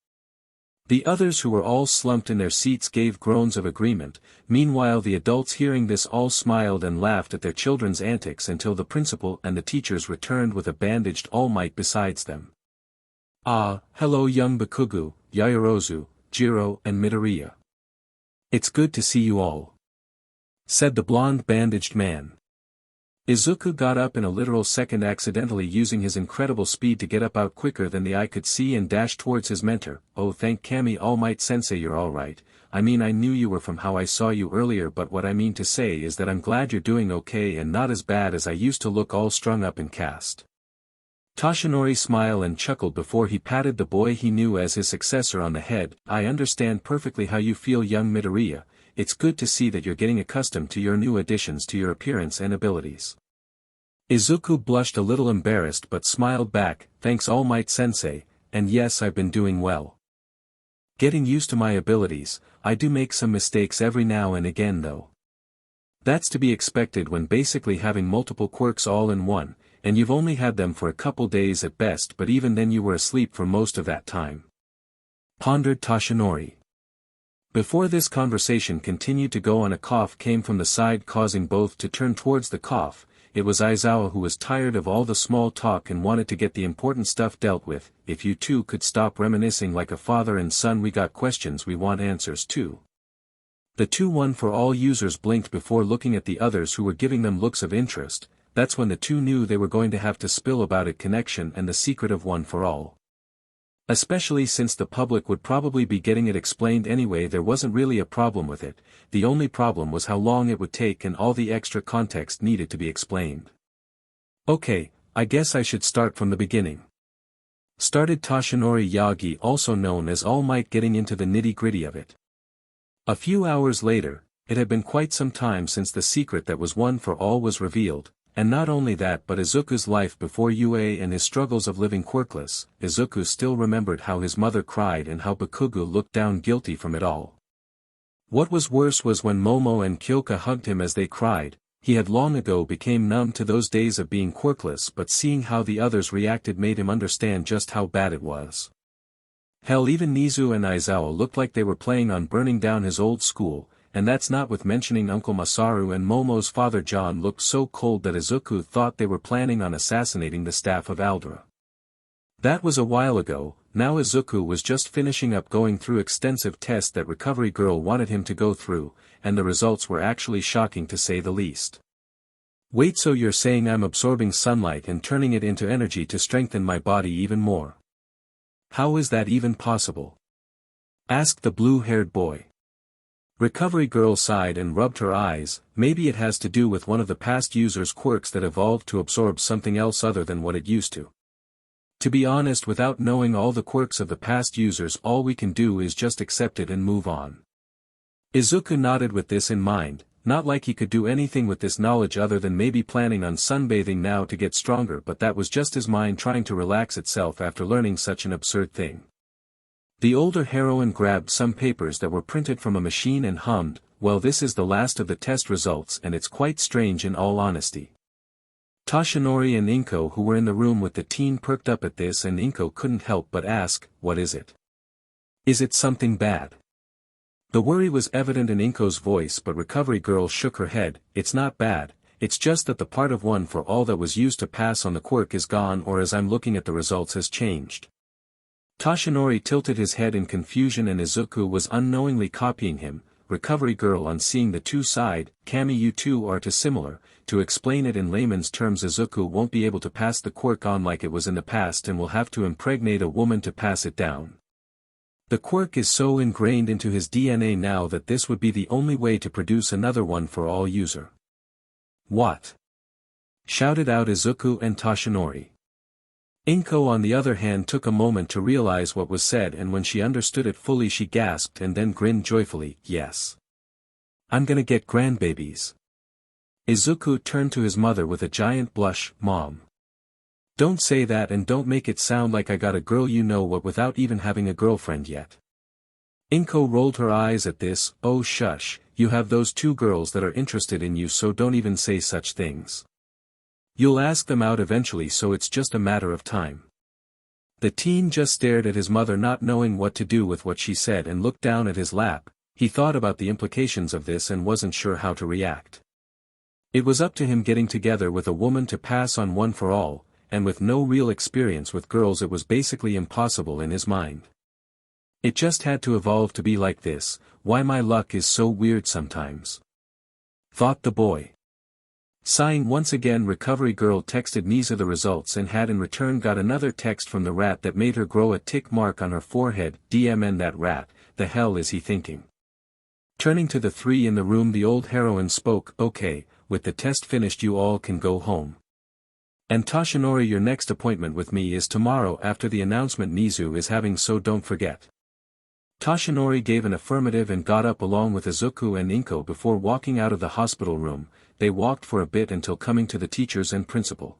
The others, who were all slumped in their seats, gave groans of agreement. Meanwhile the adults hearing this all smiled and laughed at their children's antics until the principal and the teachers returned with a bandaged All Might besides them. "Ah, hello young Bakugu, Yaoyorozu, Jiro and Midoriya. It's good to see you all," said the blonde bandaged man. Izuku got up in a literal second, accidentally using his incredible speed to get up out quicker than the eye could see, and dashed towards his mentor. "Oh, thank Kami All Might Sensei, you're alright. I mean, I knew you were from how I saw you earlier, but what I mean to say is that I'm glad you're doing okay and not as bad as I used to look, all strung up and cast." Toshinori smiled and chuckled before he patted the boy he knew as his successor on the head. "I understand perfectly how you feel, young Midoriya. It's good to see that you're getting accustomed to your new additions to your appearance and abilities." Izuku blushed a little embarrassed but smiled back. "Thanks All Might Sensei, and yes, I've been doing well. Getting used to my abilities. I do make some mistakes every now and again though. That's to be expected when basically having multiple quirks all in one, and you've only had them for a couple days at best, but even then you were asleep for most of that time," pondered Toshinori. Before this conversation continued to go on, a cough came from the side, causing both to turn towards the cough. It was Aizawa, who was tired of all the small talk and wanted to get the important stuff dealt with. "If you two could stop reminiscing like a father and son, we got questions we want answers to." The two One for All users blinked before looking at the others, who were giving them looks of interest. That's when the two knew they were going to have to spill about it connection and the secret of One for All. Especially since the public would probably be getting it explained anyway. There wasn't really a problem with it, the only problem was how long it would take and all the extra context needed to be explained. "Okay, I guess I should start from the beginning," started Toshinori Yagi, also known as All Might, getting into the nitty-gritty of it. A few hours later, it had been quite some time since the secret that was One for All was revealed. And not only that, but Izuku's life before UA and his struggles of living quirkless. Izuku still remembered how his mother cried and how Bakugu looked down guilty from it all. What was worse was when Momo and Kyoka hugged him as they cried. He had long ago became numb to those days of being quirkless, but seeing how the others reacted made him understand just how bad it was. Hell, even Nizu and Aizawa looked like they were planning on burning down his old school. And that's not with mentioning Uncle Masaru, and Momo's father John looked so cold that Izuku thought they were planning on assassinating the staff of Aldera. That was a while ago. Now Izuku was just finishing up going through extensive tests that Recovery Girl wanted him to go through, and the results were actually shocking to say the least. "Wait, so you're saying I'm absorbing sunlight and turning it into energy to strengthen my body even more? How is that even possible?" asked the blue-haired boy. Recovery Girl sighed and rubbed her eyes. "Maybe it has to do with one of the past user's quirks that evolved to absorb something else other than what it used to. To be honest, without knowing all the quirks of the past users, all we can do is just accept it and move on. Izuku nodded with this in mind, not like he could do anything with this knowledge other than maybe planning on sunbathing now to get stronger, but that was just his mind trying to relax itself after learning such an absurd thing. The older heroine grabbed some papers that were printed from a machine and hummed, "Well, this is the last of the test results and it's quite strange in all honesty." Toshinori and Inko, who were in the room with the teen, perked up at this, and Inko couldn't help but ask, "What is it? Is it something bad?" The worry was evident in Inko's voice, but Recovery Girl shook her head. "It's not bad, it's just that the part of 1 for all that was used to pass on the quirk is gone, or as I'm looking at the results has changed." Toshinori tilted his head in confusion, and Izuku was unknowingly copying him. Recovery Girl, on seeing the two, sighed, "Kami, you two are too similar." To explain it in layman's terms, Izuku won't be able to pass the quirk on like it was in the past and will have to impregnate a woman to pass it down. The quirk is so ingrained into his DNA now that this would be the only way to produce another 1 for all user. "What?" shouted out Izuku and Toshinori. Inko, on the other hand, took a moment to realize what was said, and when she understood it fully she gasped and then grinned joyfully, "Yes. I'm gonna get grandbabies." Izuku turned to his mother with a giant blush. "Mom. Don't say that, and don't make it sound like I got a girl you know what without even having a girlfriend yet." Inko rolled her eyes at this. "Oh shush, you have those 2 girls that are interested in you, so don't even say such things. You'll ask them out eventually, so it's just a matter of time." The teen just stared at his mother, not knowing what to do with what she said, and looked down at his lap. He thought about the implications of this and wasn't sure how to react. It was up to him getting together with a woman to pass on 1 for all, and with no real experience with girls it was basically impossible in his mind. It just had to evolve to be like this. Why, my luck is so weird sometimes, thought the boy. Sighing once again, Recovery Girl texted Nizu the results and had in return got another text from the rat that made her grow a tick mark on her forehead. "DMN that rat, the hell is he thinking?" Turning to the 3 in the room, the old heroine spoke. "Okay, with the test finished you all can go home. And Toshinori, your next appointment with me is tomorrow after the announcement Nizu is having, so don't forget." Toshinori gave an affirmative and got up along with Izuku and Inko before walking out of the hospital room. They walked for a bit until coming to the teachers and principal.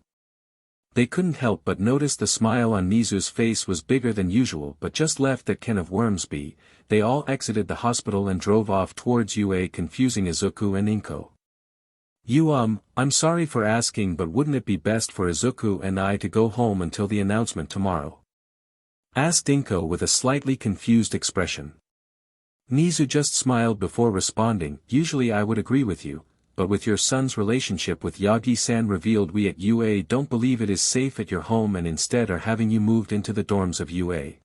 They couldn't help but notice the smile on Nizu's face was bigger than usual, but just left that can of worms be. They all exited the hospital and drove off towards UA, confusing Izuku and Inko. I'm sorry for asking, but wouldn't it be best for Izuku and I to go home until the announcement tomorrow?" asked Inko with a slightly confused expression. Nizu just smiled before responding. "Usually I would agree with you, but with your son's relationship with Yagi-san revealed, we at UA don't believe it is safe at your home and instead are having you moved into the dorms of UA."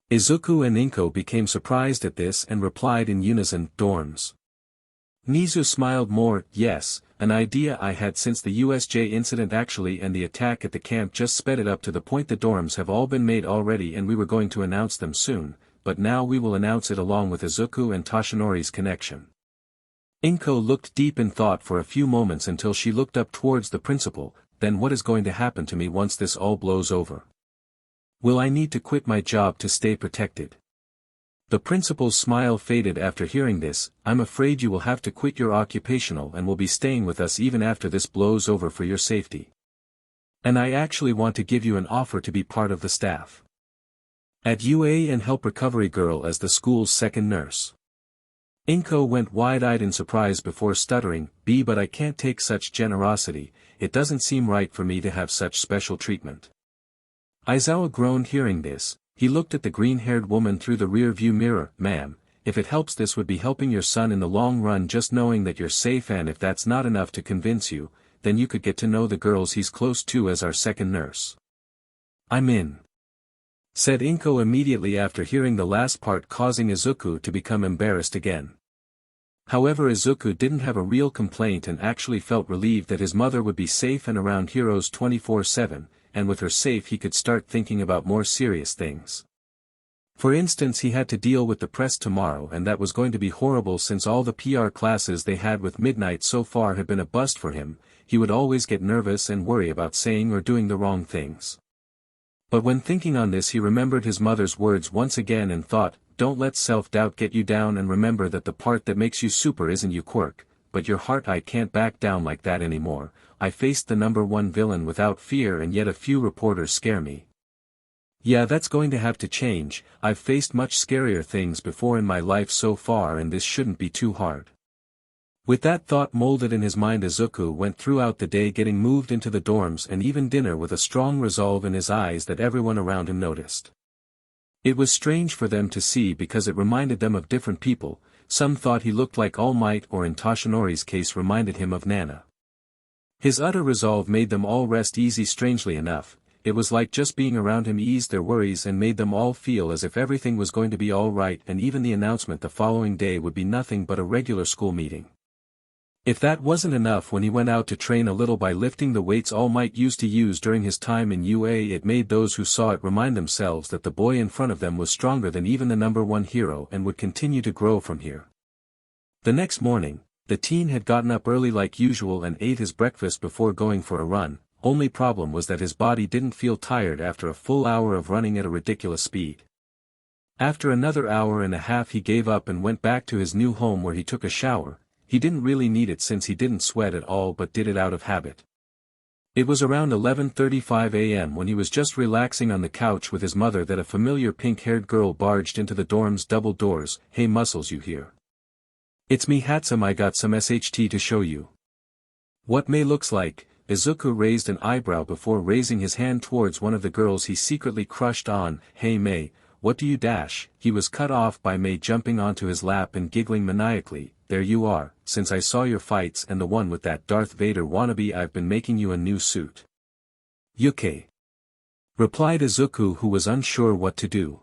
Izuku and Inko became surprised at this and replied in unison, "Dorms?" Nizu smiled more. "Yes, an idea I had since the USJ incident actually, and the attack at the camp just sped it up to the point the dorms have all been made already and we were going to announce them soon, but now we will announce it along with Izuku and Toshinori's connection." Inko looked deep in thought for a few moments until she looked up towards the principal. "Then what is going to happen to me once this all blows over? Will I need to quit my job to stay protected?" The principal's smile faded after hearing this. "I'm afraid you will have to quit your occupational and will be staying with us even after this blows over for your safety. And I actually want to give you an offer to be part of the staff at UA and help Recovery Girl as the school's second nurse." Inko went wide-eyed in surprise before stuttering, But I can't take such generosity, it doesn't seem right for me to have such special treatment." Aizawa groaned hearing this. He looked at the green-haired woman through the rear-view mirror. "Ma'am, if it helps, this would be helping your son in the long run, just knowing that you're safe, and if that's not enough to convince you, then you could get to know the girls he's close to as our second nurse." "I'm in," said Inko immediately after hearing the last part, causing Izuku to become embarrassed again. However, Izuku didn't have a real complaint and actually felt relieved that his mother would be safe and around heroes 24/7, and with her safe he could start thinking about more serious things. For instance, he had to deal with the press tomorrow, and that was going to be horrible since all the PR classes they had with Midnight so far had been a bust for him. He would always get nervous and worry about saying or doing the wrong things. But when thinking on this he remembered his mother's words once again and thought, don't let self-doubt get you down, and remember that the part that makes you super isn't your quirk, but your heart. I can't back down like that anymore. I faced the #1 villain without fear, and yet a few reporters scare me. Yeah, that's going to have to change. I've faced much scarier things before in my life so far, and this shouldn't be too hard. With that thought molded in his mind, Izuku went throughout the day, getting moved into the dorms and even dinner with a strong resolve in his eyes that everyone around him noticed. It was strange for them to see because it reminded them of different people. Some thought he looked like All Might, or in Toshinori's case reminded him of Nana. His utter resolve made them all rest easy. Strangely enough, it was like just being around him eased their worries and made them all feel as if everything was going to be all right, and even the announcement the following day would be nothing but a regular school meeting. If that wasn't enough, when he went out to train a little by lifting the weights All Might used to use during his time in UA, it made those who saw it remind themselves that the boy in front of them was stronger than even the #1 hero and would continue to grow from here. The next morning, the teen had gotten up early like usual and ate his breakfast before going for a run. Only problem was that his body didn't feel tired after a full hour of running at a ridiculous speed. After another hour and a half he gave up and went back to his new home, where he took a shower. He didn't really need it since he didn't sweat at all, but did it out of habit. It was around 11:35 a.m. when he was just relaxing on the couch with his mother that a familiar pink-haired girl barged into the dorm's double doors. Hey Muscles, you here? It's me Hatsum, I got some SHT to show you. What May looks like. Izuku raised an eyebrow before raising his hand towards one of the girls he secretly crushed on. Hey May, what do you dash? He was cut off by May jumping onto his lap and giggling maniacally. There you are, since I saw your fights and the one with that Darth Vader wannabe, I've been making you a new suit. Yuke, replied Izuku, who was unsure what to do.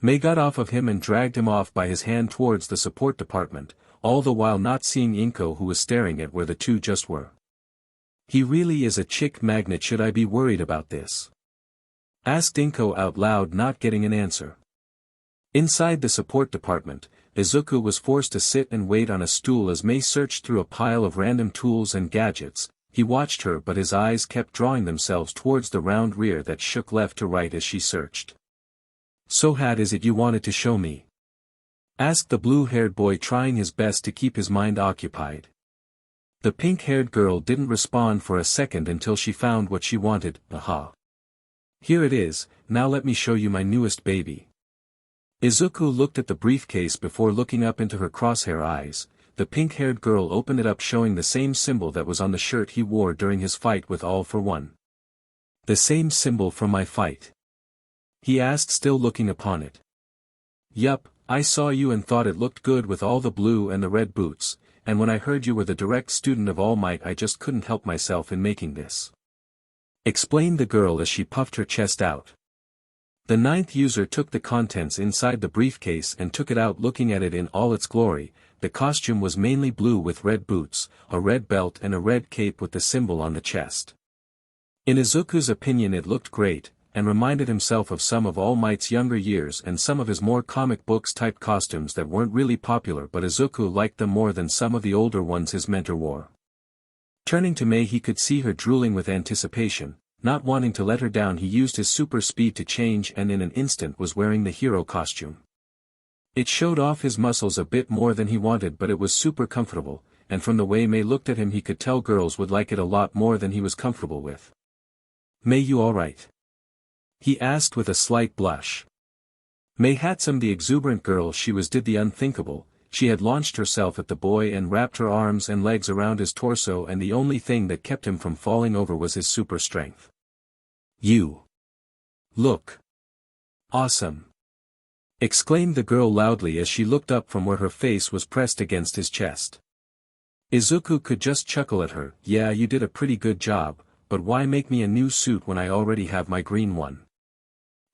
May got off of him and dragged him off by his hand towards the support department, all the while not seeing Inko, who was staring at where the two just were. He really is a chick magnet. Should I be worried about this? Asked Inko out loud, not getting an answer. Inside the support department, Izuku was forced to sit and wait on a stool as May searched through a pile of random tools and gadgets. He watched her, but his eyes kept drawing themselves towards the round rear that shook left to right as she searched. So what is it you wanted to show me? Asked the blue-haired boy, trying his best to keep his mind occupied. The pink-haired girl didn't respond for a second until she found what she wanted. Aha. Here it is, now let me show you my newest baby. Izuku looked at the briefcase before looking up into her crosshair eyes. The pink-haired girl opened it up, showing the same symbol that was on the shirt he wore during his fight with All for One. The same symbol from my fight? He asked, still looking upon it. Yup, I saw you and thought it looked good with all the blue and the red boots, and when I heard you were the direct student of All Might, I just couldn't help myself in making this. Explained the girl as she puffed her chest out. The 9th user took the contents inside the briefcase and took it out, looking at it in all its glory. The costume was mainly blue with red boots, a red belt and a red cape with the symbol on the chest. In Izuku's opinion it looked great, and reminded himself of some of All Might's younger years and some of his more comic books type costumes that weren't really popular, but Izuku liked them more than some of the older ones his mentor wore. Turning to May, he could see her drooling with anticipation. Not wanting to let her down, he used his super speed to change and in an instant was wearing the hero costume. It showed off his muscles a bit more than he wanted, but it was super comfortable, and from the way May looked at him he could tell girls would like it a lot more than he was comfortable with. May, you alright? He asked with a slight blush. May Hatsum, the exuberant girl she was, did the unthinkable. She had launched herself at the boy and wrapped her arms and legs around his torso, and the only thing that kept him from falling over was his super strength. You look awesome! Exclaimed the girl loudly as she looked up from where her face was pressed against his chest. Izuku could just chuckle at her. Yeah, you did a pretty good job, but why make me a new suit when I already have my green one?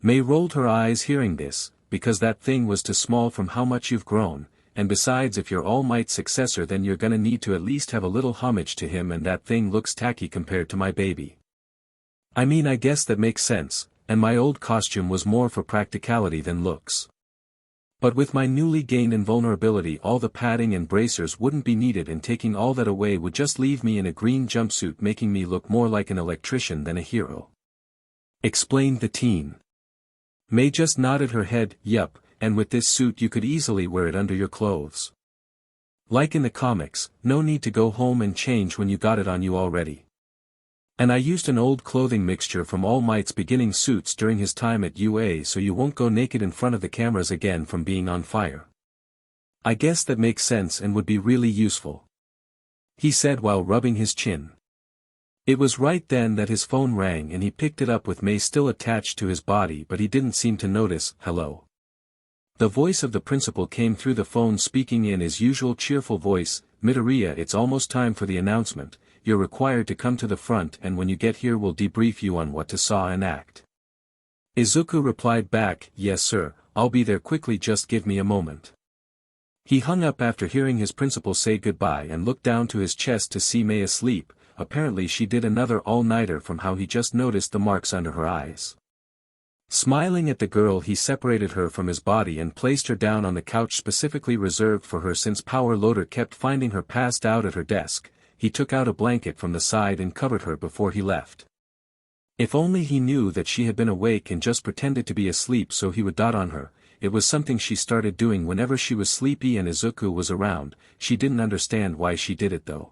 May rolled her eyes hearing this, because that thing was too small from how much you've grown. And besides, if you're All Might's successor, then you're gonna need to at least have a little homage to him, and that thing looks tacky compared to my baby. I mean, I guess that makes sense, and my old costume was more for practicality than looks. But with my newly gained invulnerability, all the padding and bracers wouldn't be needed, and taking all that away would just leave me in a green jumpsuit, making me look more like an electrician than a hero. explained the teen. May just nodded her head, yup, and with this suit you could easily wear it under your clothes. Like in the comics, no need to go home and change when you got it on you already. And I used an old clothing mixture from All Might's beginning suits during his time at UA so you won't go naked in front of the cameras again from being on fire. I guess that makes sense and would be really useful, he said while rubbing his chin. It was right then that his phone rang and he picked it up with May still attached to his body, but he didn't seem to notice. Hello. The voice of the principal came through the phone, speaking in his usual cheerful voice. Midoriya, it's almost time for the announcement. You're required to come to the front, and when you get here we'll debrief you on what to saw and act. Izuku replied back, yes sir, I'll be there quickly, just give me a moment. He hung up after hearing his principal say goodbye and looked down to his chest to see May asleep. Apparently she did another all-nighter from how he just noticed the marks under her eyes. Smiling at the girl, he separated her from his body and placed her down on the couch specifically reserved for her since Power Loader kept finding her passed out at her desk. He took out a blanket from the side and covered her before he left. If only he knew that she had been awake and just pretended to be asleep so he would dot on her. It was something she started doing whenever she was sleepy and Izuku was around. She didn't understand why she did it though.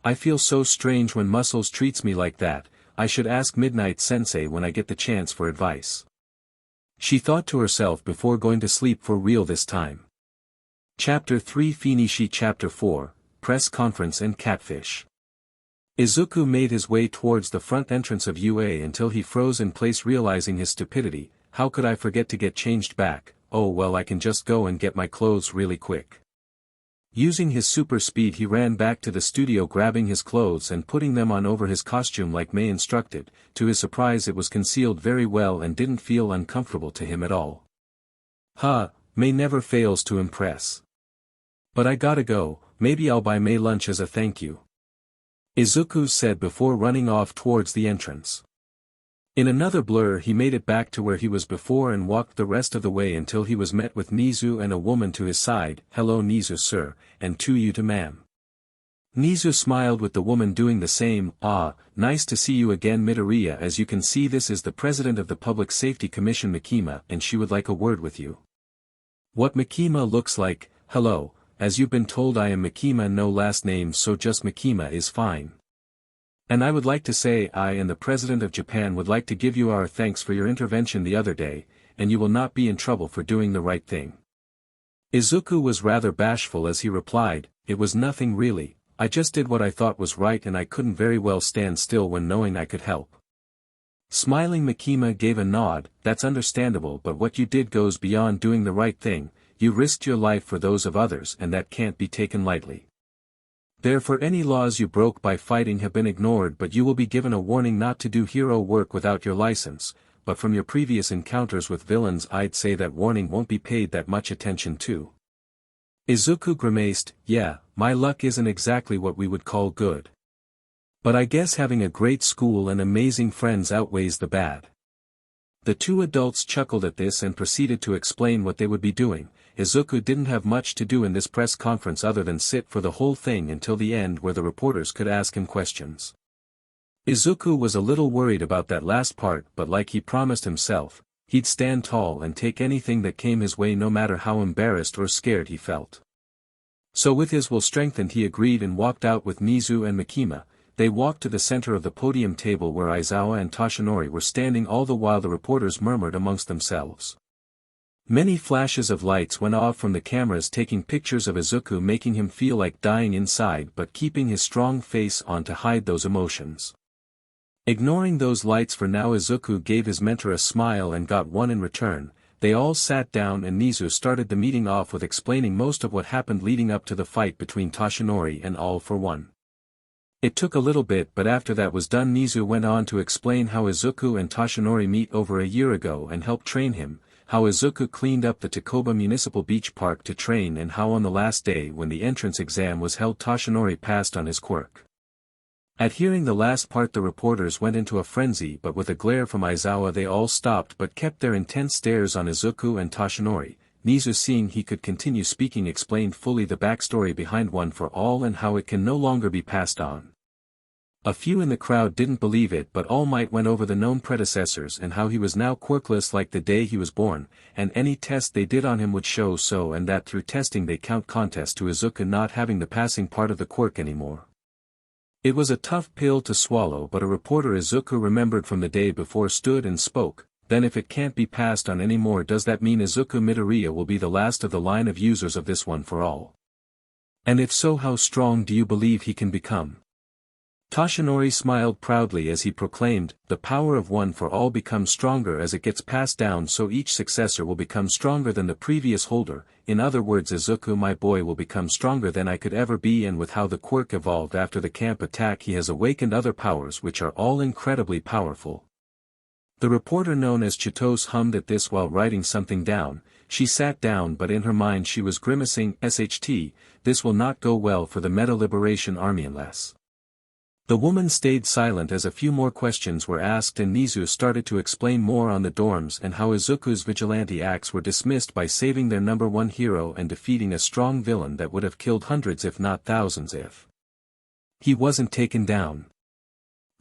I feel so strange when Muscles treats me like that. I should ask Midnight Sensei when I get the chance for advice. She thought to herself before going to sleep for real this time. Chapter 3 Finishi Chapter 4, Press Conference and Catfish. Izuku made his way towards the front entrance of UA until he froze in place, realizing his stupidity. How could I forget to get changed back? Oh well, I can just go and get my clothes really quick. Using his super speed he ran back to the studio, grabbing his clothes and putting them on over his costume like May instructed. To his surprise it was concealed very well and didn't feel uncomfortable to him at all. May never fails to impress. But I gotta go, maybe I'll buy May lunch as a thank you, Izuku said before running off towards the entrance. In another blur he made it back to where he was before and walked the rest of the way until he was met with Nizu and a woman to his side. Hello Nizu sir, and to you too ma'am. Nizu smiled with the woman doing the same. Nice to see you again Midoriya. As you can see, this is the president of the Public Safety Commission Mikima, and she would like a word with you. What Mikima looks like? Hello, as you've been told I am Mikima, no last name, so just Mikima is fine. And I would like to say I and the President of Japan would like to give you our thanks for your intervention the other day, and you will not be in trouble for doing the right thing. Izuku was rather bashful as he replied, it was nothing really, I just did what I thought was right and I couldn't very well stand still when knowing I could help. Smiling, Mikima gave a nod. That's understandable, but what you did goes beyond doing the right thing. You risked your life for those of others, and that can't be taken lightly. Therefore any laws you broke by fighting have been ignored, but you will be given a warning not to do hero work without your license, but from your previous encounters with villains I'd say that warning won't be paid that much attention to. Izuku grimaced, yeah, my luck isn't exactly what we would call good. But I guess having a great school and amazing friends outweighs the bad. The two adults chuckled at this and proceeded to explain what they would be doing. Izuku didn't have much to do in this press conference other than sit for the whole thing until the end where the reporters could ask him questions. Izuku was a little worried about that last part, but like he promised himself, he'd stand tall and take anything that came his way no matter how embarrassed or scared he felt. So with his will strengthened he agreed and walked out with Nizu and Mikima. They walked to the center of the podium table where Aizawa and Toshinori were standing, all the while the reporters murmured amongst themselves. Many flashes of lights went off from the cameras taking pictures of Izuku, making him feel like dying inside but keeping his strong face on to hide those emotions. Ignoring those lights for now, Izuku gave his mentor a smile and got one in return. They all sat down and Nizu started the meeting off with explaining most of what happened leading up to the fight between Toshinori and All for One. It took a little bit, but after that was done Nizu went on to explain how Izuku and Toshinori met over a year ago and helped train him, how Izuku cleaned up the Takoba Municipal Beach Park to train, and how on the last day when the entrance exam was held Toshinori passed on his quirk. At hearing the last part the reporters went into a frenzy, but with a glare from Aizawa they all stopped but kept their intense stares on Izuku and Toshinori. Nizu, seeing he could continue speaking, explained fully the backstory behind One for All and how it can no longer be passed on. A few in the crowd didn't believe it, but All Might went over the known predecessors and how he was now quirkless like the day he was born, and any test they did on him would show so, and that through testing they count contest to Izuku not having the passing part of the quirk anymore. It was a tough pill to swallow, but a reporter Izuku remembered from the day before stood and spoke. Then if it can't be passed on anymore, does that mean Izuku Midoriya will be the last of the line of users of this one for all? And if so, how strong do you believe he can become? Toshinori smiled proudly as he proclaimed, the power of one for all becomes stronger as it gets passed down, so each successor will become stronger than the previous holder. In other words, Izuku my boy will become stronger than I could ever be, and with how the quirk evolved after the camp attack he has awakened other powers which are all incredibly powerful. The reporter known as Chitose hummed at this while writing something down. She sat down, but in her mind she was grimacing. SHT, this will not go well for the Meta Liberation Army unless... The woman stayed silent as a few more questions were asked and Nizu started to explain more on the dorms and how Izuku's vigilante acts were dismissed by saving their number one hero and defeating a strong villain that would have killed hundreds if not thousands if he wasn't taken down.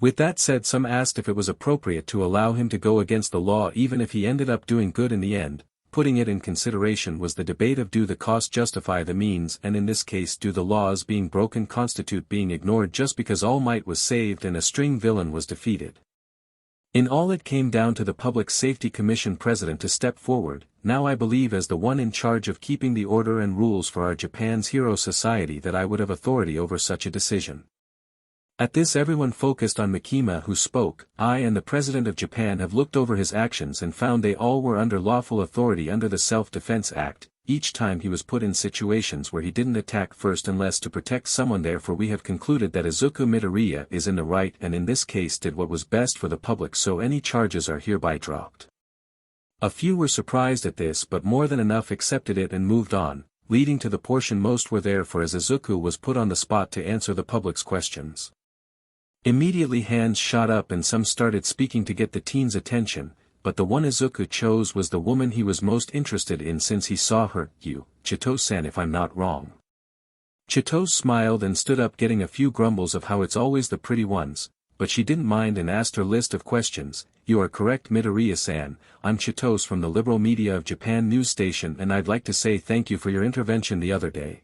With that said, some asked if it was appropriate to allow him to go against the law even if he ended up doing good in the end. Putting it in consideration was the debate of do the cost justify the means, and in this case do the laws being broken constitute being ignored just because All Might was saved and a string villain was defeated. In all, it came down to the Public Safety Commission president to step forward, now I believe as the one in charge of keeping the order and rules for our Japan's hero society, that I would have authority over such a decision. At this everyone focused on Mikima, who spoke. I and the President of Japan have looked over his actions and found they all were under lawful authority under the Self-Defense Act, each time he was put in situations where he didn't attack first unless to protect someone. Therefore we have concluded that Izuku Midoriya is in the right and in this case did what was best for the public, so any charges are hereby dropped. A few were surprised at this, but more than enough accepted it and moved on, leading to the portion most were there for as Izuku was put on the spot to answer the public's questions. Immediately hands shot up and some started speaking to get the teens' attention, but the one Izuku chose was the woman he was most interested in since he saw her. You, Chitose-san, if I'm not wrong. Chitose smiled and stood up, getting a few grumbles of how it's always the pretty ones, but she didn't mind and asked her list of questions. You are correct, Midoriya-san, I'm Chitose from the Liberal Media of Japan news station, and I'd like to say thank you for your intervention the other day.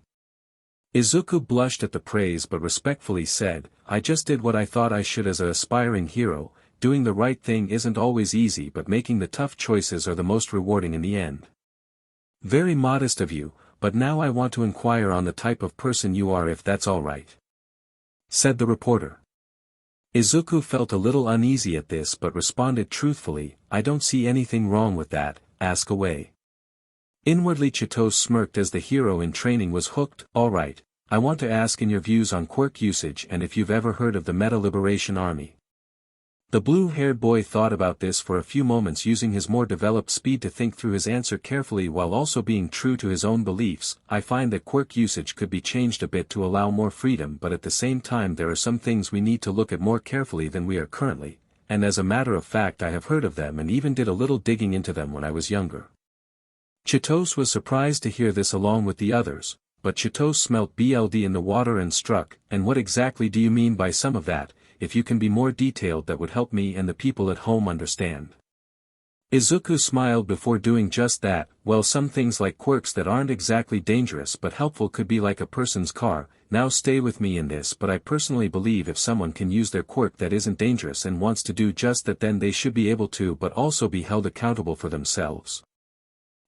Izuku blushed at the praise but respectfully said, I just did what I thought I should as an aspiring hero. Doing the right thing isn't always easy, but making the tough choices are the most rewarding in the end. Very modest of you, but now I want to inquire on the type of person you are, if that's all right, said the reporter. Izuku felt a little uneasy at this but responded truthfully, I don't see anything wrong with that, ask away. Inwardly Chitose smirked as the hero in training was hooked. Alright, I want to ask in your views on quirk usage and if you've ever heard of the Meta Liberation Army. The blue-haired boy thought about this for a few moments, using his more developed speed to think through his answer carefully while also being true to his own beliefs. I find that quirk usage could be changed a bit to allow more freedom, but at the same time there are some things we need to look at more carefully than we are currently, and as a matter of fact I have heard of them and even did a little digging into them when I was younger. Chitose was surprised to hear this along with the others, but Chitose smelt blood in the water and struck, and what exactly do you mean by some of that? If you can be more detailed, that would help me and the people at home understand. Izuku smiled before doing just that. Well, some things like quirks that aren't exactly dangerous but helpful could be like a person's car. Now stay with me in this, but I personally believe if someone can use their quirk that isn't dangerous and wants to do just that, then they should be able to, but also be held accountable for themselves.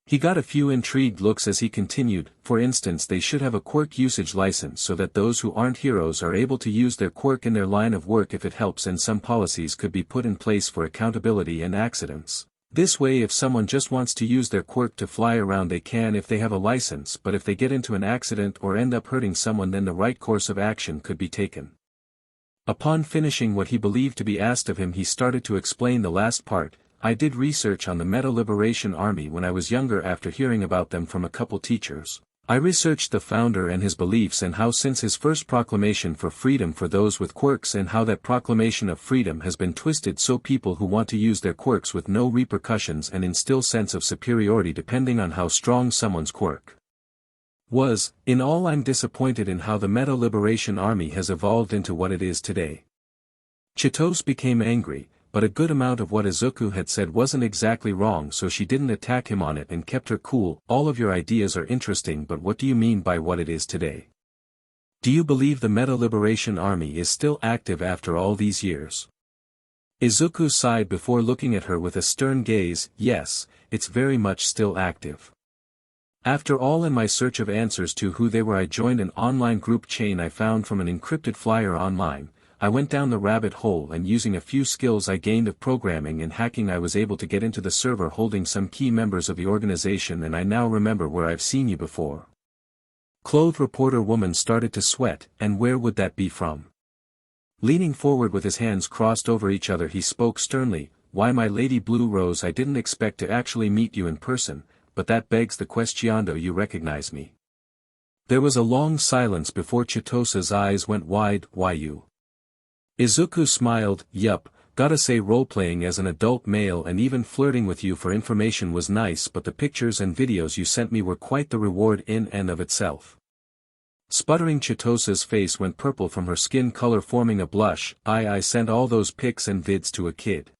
He got a few intrigued looks as he continued. For instance, they should have a quirk usage license so that those who aren't heroes are able to use their quirk in their line of work if it helps, and some policies could be put in place for accountability and accidents. This way, if someone just wants to use their quirk to fly around, they can if they have a license, but if they get into an accident or end up hurting someone, then the right course of action could be taken. Upon finishing what he believed to be asked of him, he started to explain the last part. I did research on the Meta Liberation Army when I was younger after hearing about them from a couple teachers. I researched the founder and his beliefs and how since his first proclamation for freedom for those with quirks, and how that proclamation of freedom has been twisted so people who want to use their quirks with no repercussions and instill sense of superiority depending on how strong someone's quirk was. In all, I'm disappointed in how the Meta Liberation Army has evolved into what it is today. Chitose became angry, but a good amount of what Izuku had said wasn't exactly wrong, so she didn't attack him on it and kept her cool. All of your ideas are interesting, but what do you mean by what it is today? Do you believe the Meta Liberation Army is still active after all these years? Izuku sighed before looking at her with a stern gaze. Yes, it's very much still active. After all, in my search of answers to who they were, I joined an online group chain I found from an encrypted flyer online. I went down the rabbit hole, and using a few skills I gained of programming and hacking, I was able to get into the server holding some key members of the organization, and I now remember where I've seen you before. Clothed reporter woman started to sweat. And where would that be from? Leaning forward with his hands crossed over each other, he spoke sternly. Why, my Lady Blue Rose, I didn't expect to actually meet you in person, but that begs the question, do you recognize me? There was a long silence before Chitosa's eyes went wide. Why you? Izuku smiled. Yup, gotta say, role-playing as an adult male and even flirting with you for information was nice, but the pictures and videos you sent me were quite the reward in and of itself. Sputtering, Chitosa's face went purple from her skin color forming a blush. I sent all those pics and vids to a kid.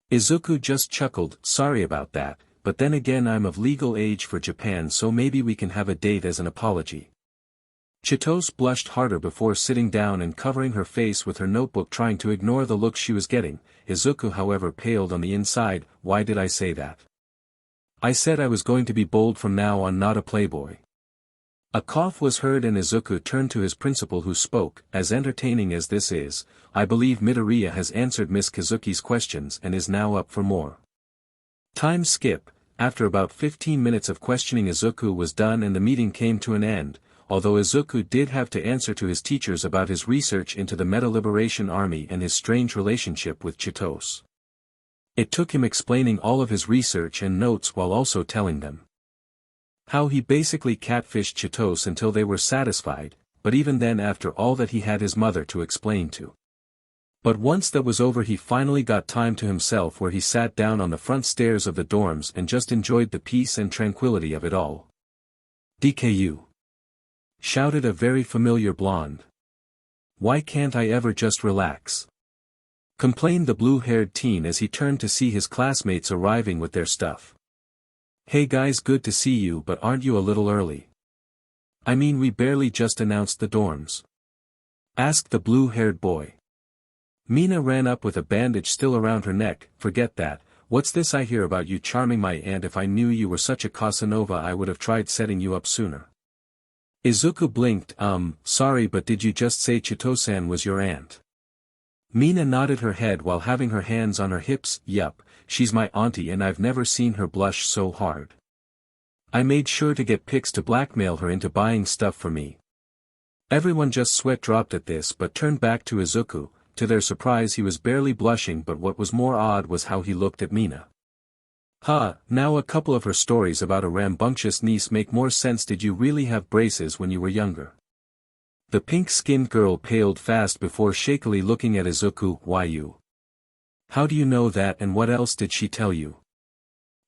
Izuku just chuckled. Sorry about that, but then again, I'm of legal age for Japan, so maybe we can have a date as an apology. Chitose blushed harder before sitting down and covering her face with her notebook, trying to ignore the look she was getting. Izuku, however, paled on the inside. Why did I say that? I said I was going to be bold from now on, not a playboy. A cough was heard and Izuku turned to his principal, who spoke. As entertaining as this is, I believe Midoriya has answered Miss Kazuki's questions and is now up for more. Time skip. After about 15 minutes of questioning, Izuku was done and the meeting came to an end, although Izuku did have to answer to his teachers about his research into the Meta Liberation Army and his strange relationship with Chitose. It took him explaining all of his research and notes while also telling them how he basically catfished Chitose until they were satisfied, but even then, after all that, he had his mother to explain to. But once that was over, he finally got time to himself, where he sat down on the front stairs of the dorms and just enjoyed the peace and tranquility of it all. DKU! Shouted a very familiar blonde. Why can't I ever just relax? Complained the blue-haired teen as he turned to see his classmates arriving with their stuff. Hey guys, good to see you, but aren't you a little early? I mean, we barely just announced the dorms. Asked the blue-haired boy. Mina ran up with a bandage still around her neck. Forget that. What's this I hear about you charming my aunt? If I knew you were such a Casanova, I would have tried setting you up sooner. Izuku blinked. Sorry, but did you just say Chito-san was your aunt? Mina nodded her head while having her hands on her hips. Yup, she's my auntie and I've never seen her blush so hard. I made sure to get pics to blackmail her into buying stuff for me. Everyone just sweat dropped at this but turned back to Izuku. To their surprise, he was barely blushing, but what was more odd was how he looked at Mina. Now a couple of her stories about a rambunctious niece make more sense. Did you really have braces when you were younger? The pink-skinned girl paled fast before shakily looking at Izuku. Why you? How do you know that, and what else did she tell you?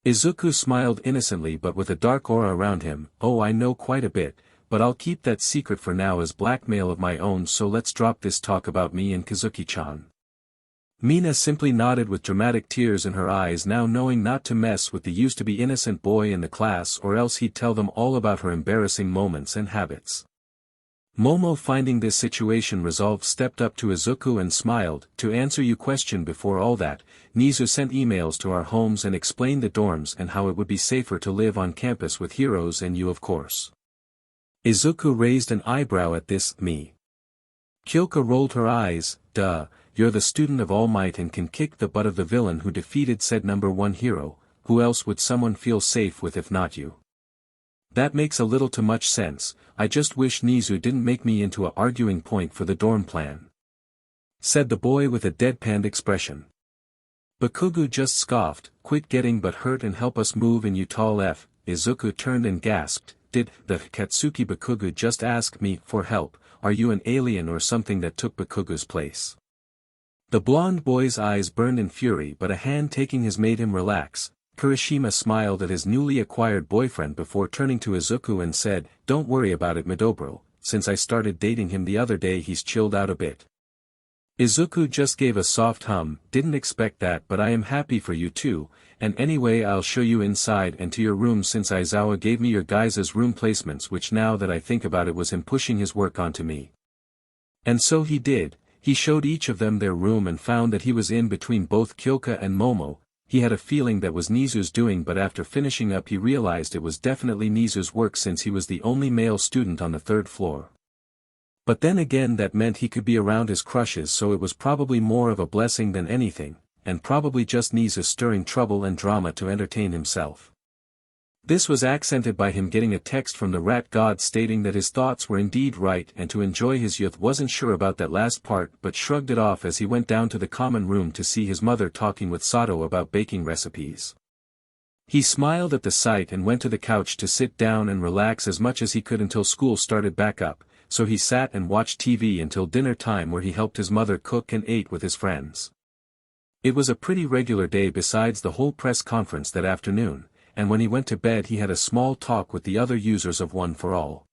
Izuku smiled innocently but with a dark aura around him. Oh, I know quite a bit, but I'll keep that secret for now as blackmail of my own, so let's drop this talk about me and Kazuki-chan. Mina simply nodded with dramatic tears in her eyes, now knowing not to mess with the used-to-be innocent boy in the class, or else he'd tell them all about her embarrassing moments and habits. Momo, finding this situation resolved, stepped up to Izuku and smiled. To answer your question, before all that, Nizu sent emails to our homes and explained the dorms and how it would be safer to live on campus with heroes and you, of course. Izuku raised an eyebrow at this. Me? Kyoka rolled her eyes. Duh, you're the student of All Might and can kick the butt of the villain who defeated said #1 hero. Who else would someone feel safe with if not you? That makes a little too much sense. I just wish Nizu didn't make me into a arguing point for the dorm plan. Said the boy with a deadpanned expression. Bakugu just scoffed. Quit getting but hurt and help us move in, you tall F. Izuku turned and gasped. Did the Katsuki Bakugu just ask me for help? Are you an alien or something that took Bakugu's place? The blonde boy's eyes burned in fury, but a hand taking his made him relax. Kirishima smiled at his newly acquired boyfriend before turning to Izuku and said, Don't worry about it, Midobro, since I started dating him the other day he's chilled out a bit. Izuku just gave a soft hum, didn't expect that, but I am happy for you too, and anyway I'll show you inside and to your room since Aizawa gave me your guys' room placements, which now that I think about it was him pushing his work onto me. And so he did, he showed each of them their room and found that he was in between both Kyoka and Momo. He had a feeling that was Nizu's doing, but after finishing up he realized it was definitely Nizu's work since he was the only male student on the third floor. But then again that meant he could be around his crushes, so it was probably more of a blessing than anything, and probably just Nizu stirring trouble and drama to entertain himself. This was accented by him getting a text from the rat god stating that his thoughts were indeed right and to enjoy his youth. Wasn't sure about that last part but shrugged it off as he went down to the common room to see his mother talking with Sato about baking recipes. He smiled at the sight and went to the couch to sit down and relax as much as he could until school started back up, so he sat and watched TV until dinner time where he helped his mother cook and ate with his friends. It was a pretty regular day besides the whole press conference that afternoon, and when he went to bed he had a small talk with the other users of One for All.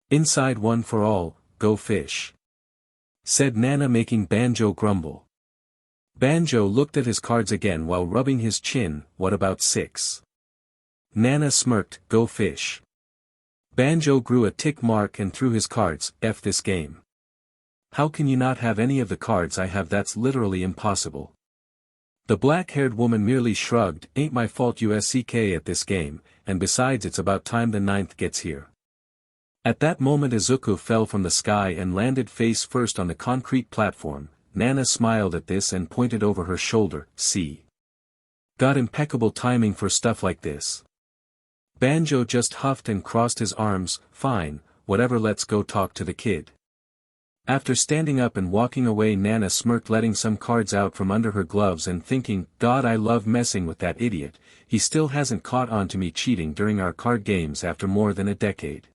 Inside One for All, go fish, said Nana, making Banjo grumble. Banjo looked at his cards again while rubbing his chin. What about 6? Nana smirked. Go fish. Banjo grew a tick mark and threw his cards. F this game. How can you not have any of the cards I have? That's literally impossible. The black-haired woman merely shrugged. Ain't my fault you suck at this game, and besides it's about time the 9th gets here. At that moment Izuku fell from the sky and landed face first on the concrete platform. Nana smiled at this and pointed over her shoulder. See? Got impeccable timing for stuff like this. Banjo just huffed and crossed his arms. Fine, whatever, let's go talk to the kid. After standing up and walking away, Nana smirked, letting some cards out from under her gloves and thinking, God, I love messing with that idiot, he still hasn't caught on to me cheating during our card games after more than a decade.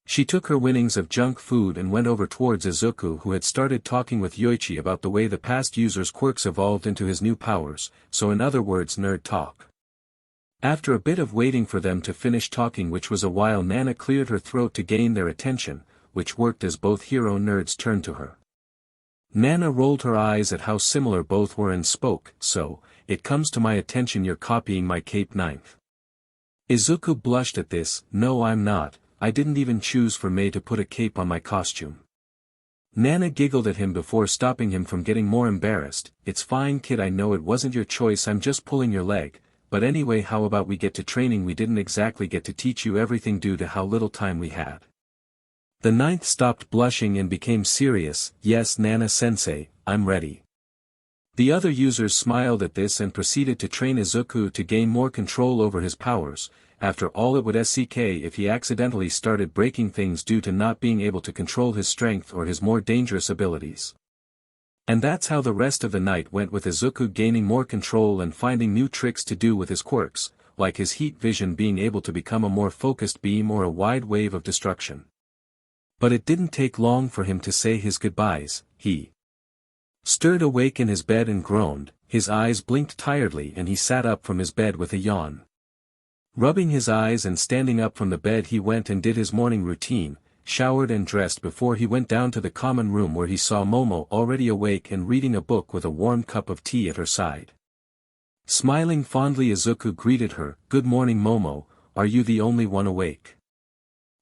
She took her winnings of junk food and went over towards Izuku, who had started talking with Yoichi about the way the past user's quirks evolved into his new powers, so in other words nerd talk. After a bit of waiting for them to finish talking, which was a while, Nana cleared her throat to gain their attention, which worked as both hero nerds turned to her. Nana rolled her eyes at how similar both were and spoke, so, it comes to my attention you're copying my cape 9th. Izuku blushed at this. No, I'm not, I didn't even choose for May to put a cape on my costume. Nana giggled at him before stopping him from getting more embarrassed. It's fine kid, I know it wasn't your choice, I'm just pulling your leg, but anyway how about we get to training? We didn't exactly get to teach you everything due to how little time we had. The 9th stopped blushing and became serious. Yes Nana-sensei, I'm ready. The other users smiled at this and proceeded to train Izuku to gain more control over his powers. After all, it would suck if he accidentally started breaking things due to not being able to control his strength or his more dangerous abilities. And that's how the rest of the night went, with Izuku gaining more control and finding new tricks to do with his quirks, like his heat vision being able to become a more focused beam or a wide wave of destruction. But it didn't take long for him to say his goodbyes. He stirred awake in his bed and groaned, his eyes blinked tiredly and he sat up from his bed with a yawn. Rubbing his eyes and standing up from the bed, he went and did his morning routine, showered and dressed before he went down to the common room where he saw Momo already awake and reading a book with a warm cup of tea at her side. Smiling fondly, Izuku greeted her. Good morning Momo, are you the only one awake?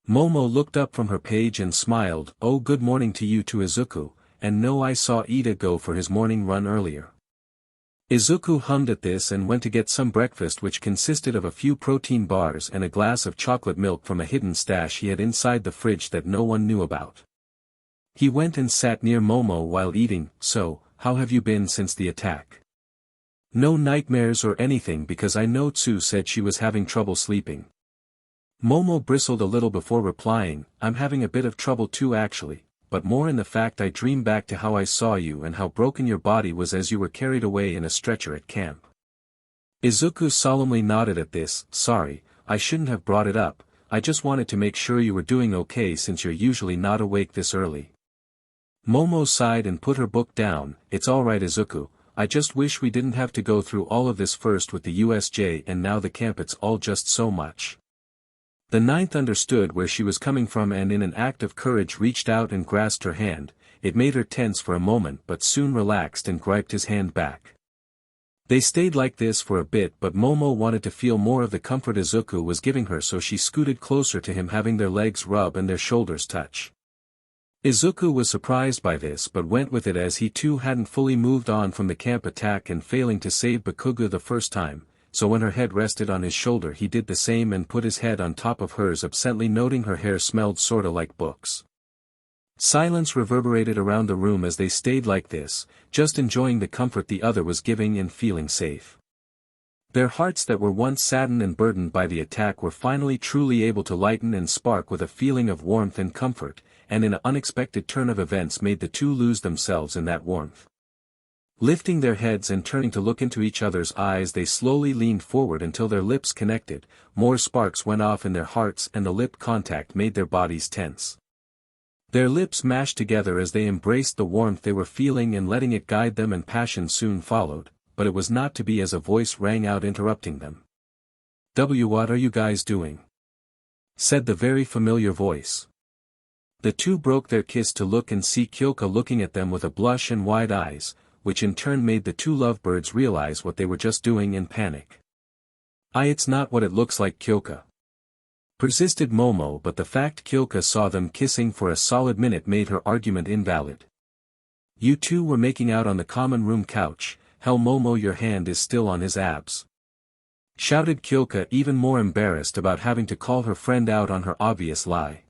Momo looked up from her page and smiled. Oh, good morning to you too Izuku, and no, I saw Ida go for his morning run earlier. Izuku hummed at this and went to get some breakfast, which consisted of a few protein bars and a glass of chocolate milk from a hidden stash he had inside the fridge that no one knew about. He went and sat near Momo while eating. So, how have you been since the attack? No nightmares or anything, because I know Tsu said she was having trouble sleeping. Momo bristled a little before replying, I'm having a bit of trouble too actually, but more in the fact I dream back to how I saw you and how broken your body was as you were carried away in a stretcher at camp. Izuku solemnly nodded at this. Sorry, I shouldn't have brought it up, I just wanted to make sure you were doing okay since you're usually not awake this early. Momo sighed and put her book down. It's alright Izuku, I just wish we didn't have to go through all of this, first with the USJ and now the camp, it's all just so much. The 9th understood where she was coming from and in an act of courage reached out and grasped her hand. it made her tense for a moment but soon relaxed and griped his hand back. They stayed like this for a bit but Momo wanted to feel more of the comfort Izuku was giving her, so she scooted closer to him, having their legs rub and their shoulders touch. Izuku was surprised by this but went with it, as he too hadn't fully moved on from the camp attack and failing to save Bakugo the first time, so when her head rested on his shoulder he did the same and put his head on top of hers, absently noting her hair smelled sorta like books. Silence reverberated around the room as they stayed like this, just enjoying the comfort the other was giving and feeling safe. Their hearts that were once saddened and burdened by the attack were finally truly able to lighten and spark with a feeling of warmth and comfort, and an unexpected turn of events made the two lose themselves in that warmth. Lifting their heads and turning to look into each other's eyes, they slowly leaned forward until their lips connected. More sparks went off in their hearts and the lip contact made their bodies tense. Their lips mashed together as they embraced the warmth they were feeling and letting it guide them, and passion soon followed, but it was not to be, as a voice rang out interrupting them. What are you guys doing?" said the very familiar voice. The two broke their kiss to look and see Kyoka looking at them with a blush and wide eyes, which in turn made the two lovebirds realize what they were just doing in panic. It's not what it looks like, Kyoka," persisted Momo, but the fact Kyoka saw them kissing for a solid minute made her argument invalid. "You two were making out on the common room couch. Hell, Momo, your hand is still on his abs," shouted Kyoka, even more embarrassed about having to call her friend out on her obvious lie.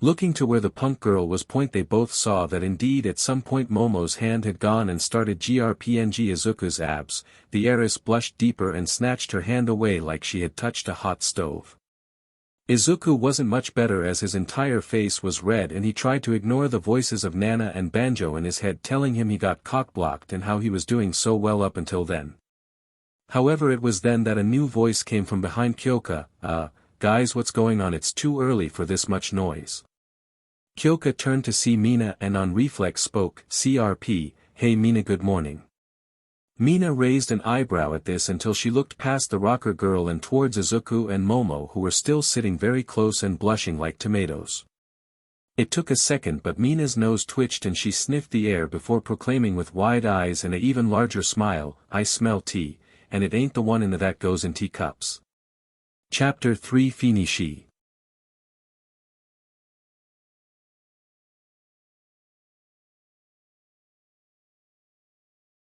Looking to where the punk girl was they both saw that indeed at some point Momo's hand had gone and started grpng Izuku's abs. The heiress blushed deeper and snatched her hand away like she had touched a hot stove. Izuku wasn't much better, as his entire face was red and he tried to ignore the voices of Nana and Banjo in his head telling him he got cock-blocked and how he was doing so well up until then. However, it was then that a new voice came from behind Kyoka. Guys, what's going on? It's too early for this much noise." Kyoka turned to see Mina and on reflex spoke, "CRP, hey Mina, good morning." Mina raised an eyebrow at this until she looked past the rocker girl and towards Izuku and Momo, who were still sitting very close and blushing like tomatoes. It took a second, but Mina's nose twitched and she sniffed the air before proclaiming with wide eyes and an even larger smile, "I smell tea, and it ain't the one in that goes in teacups." Chapter 3 Finishi.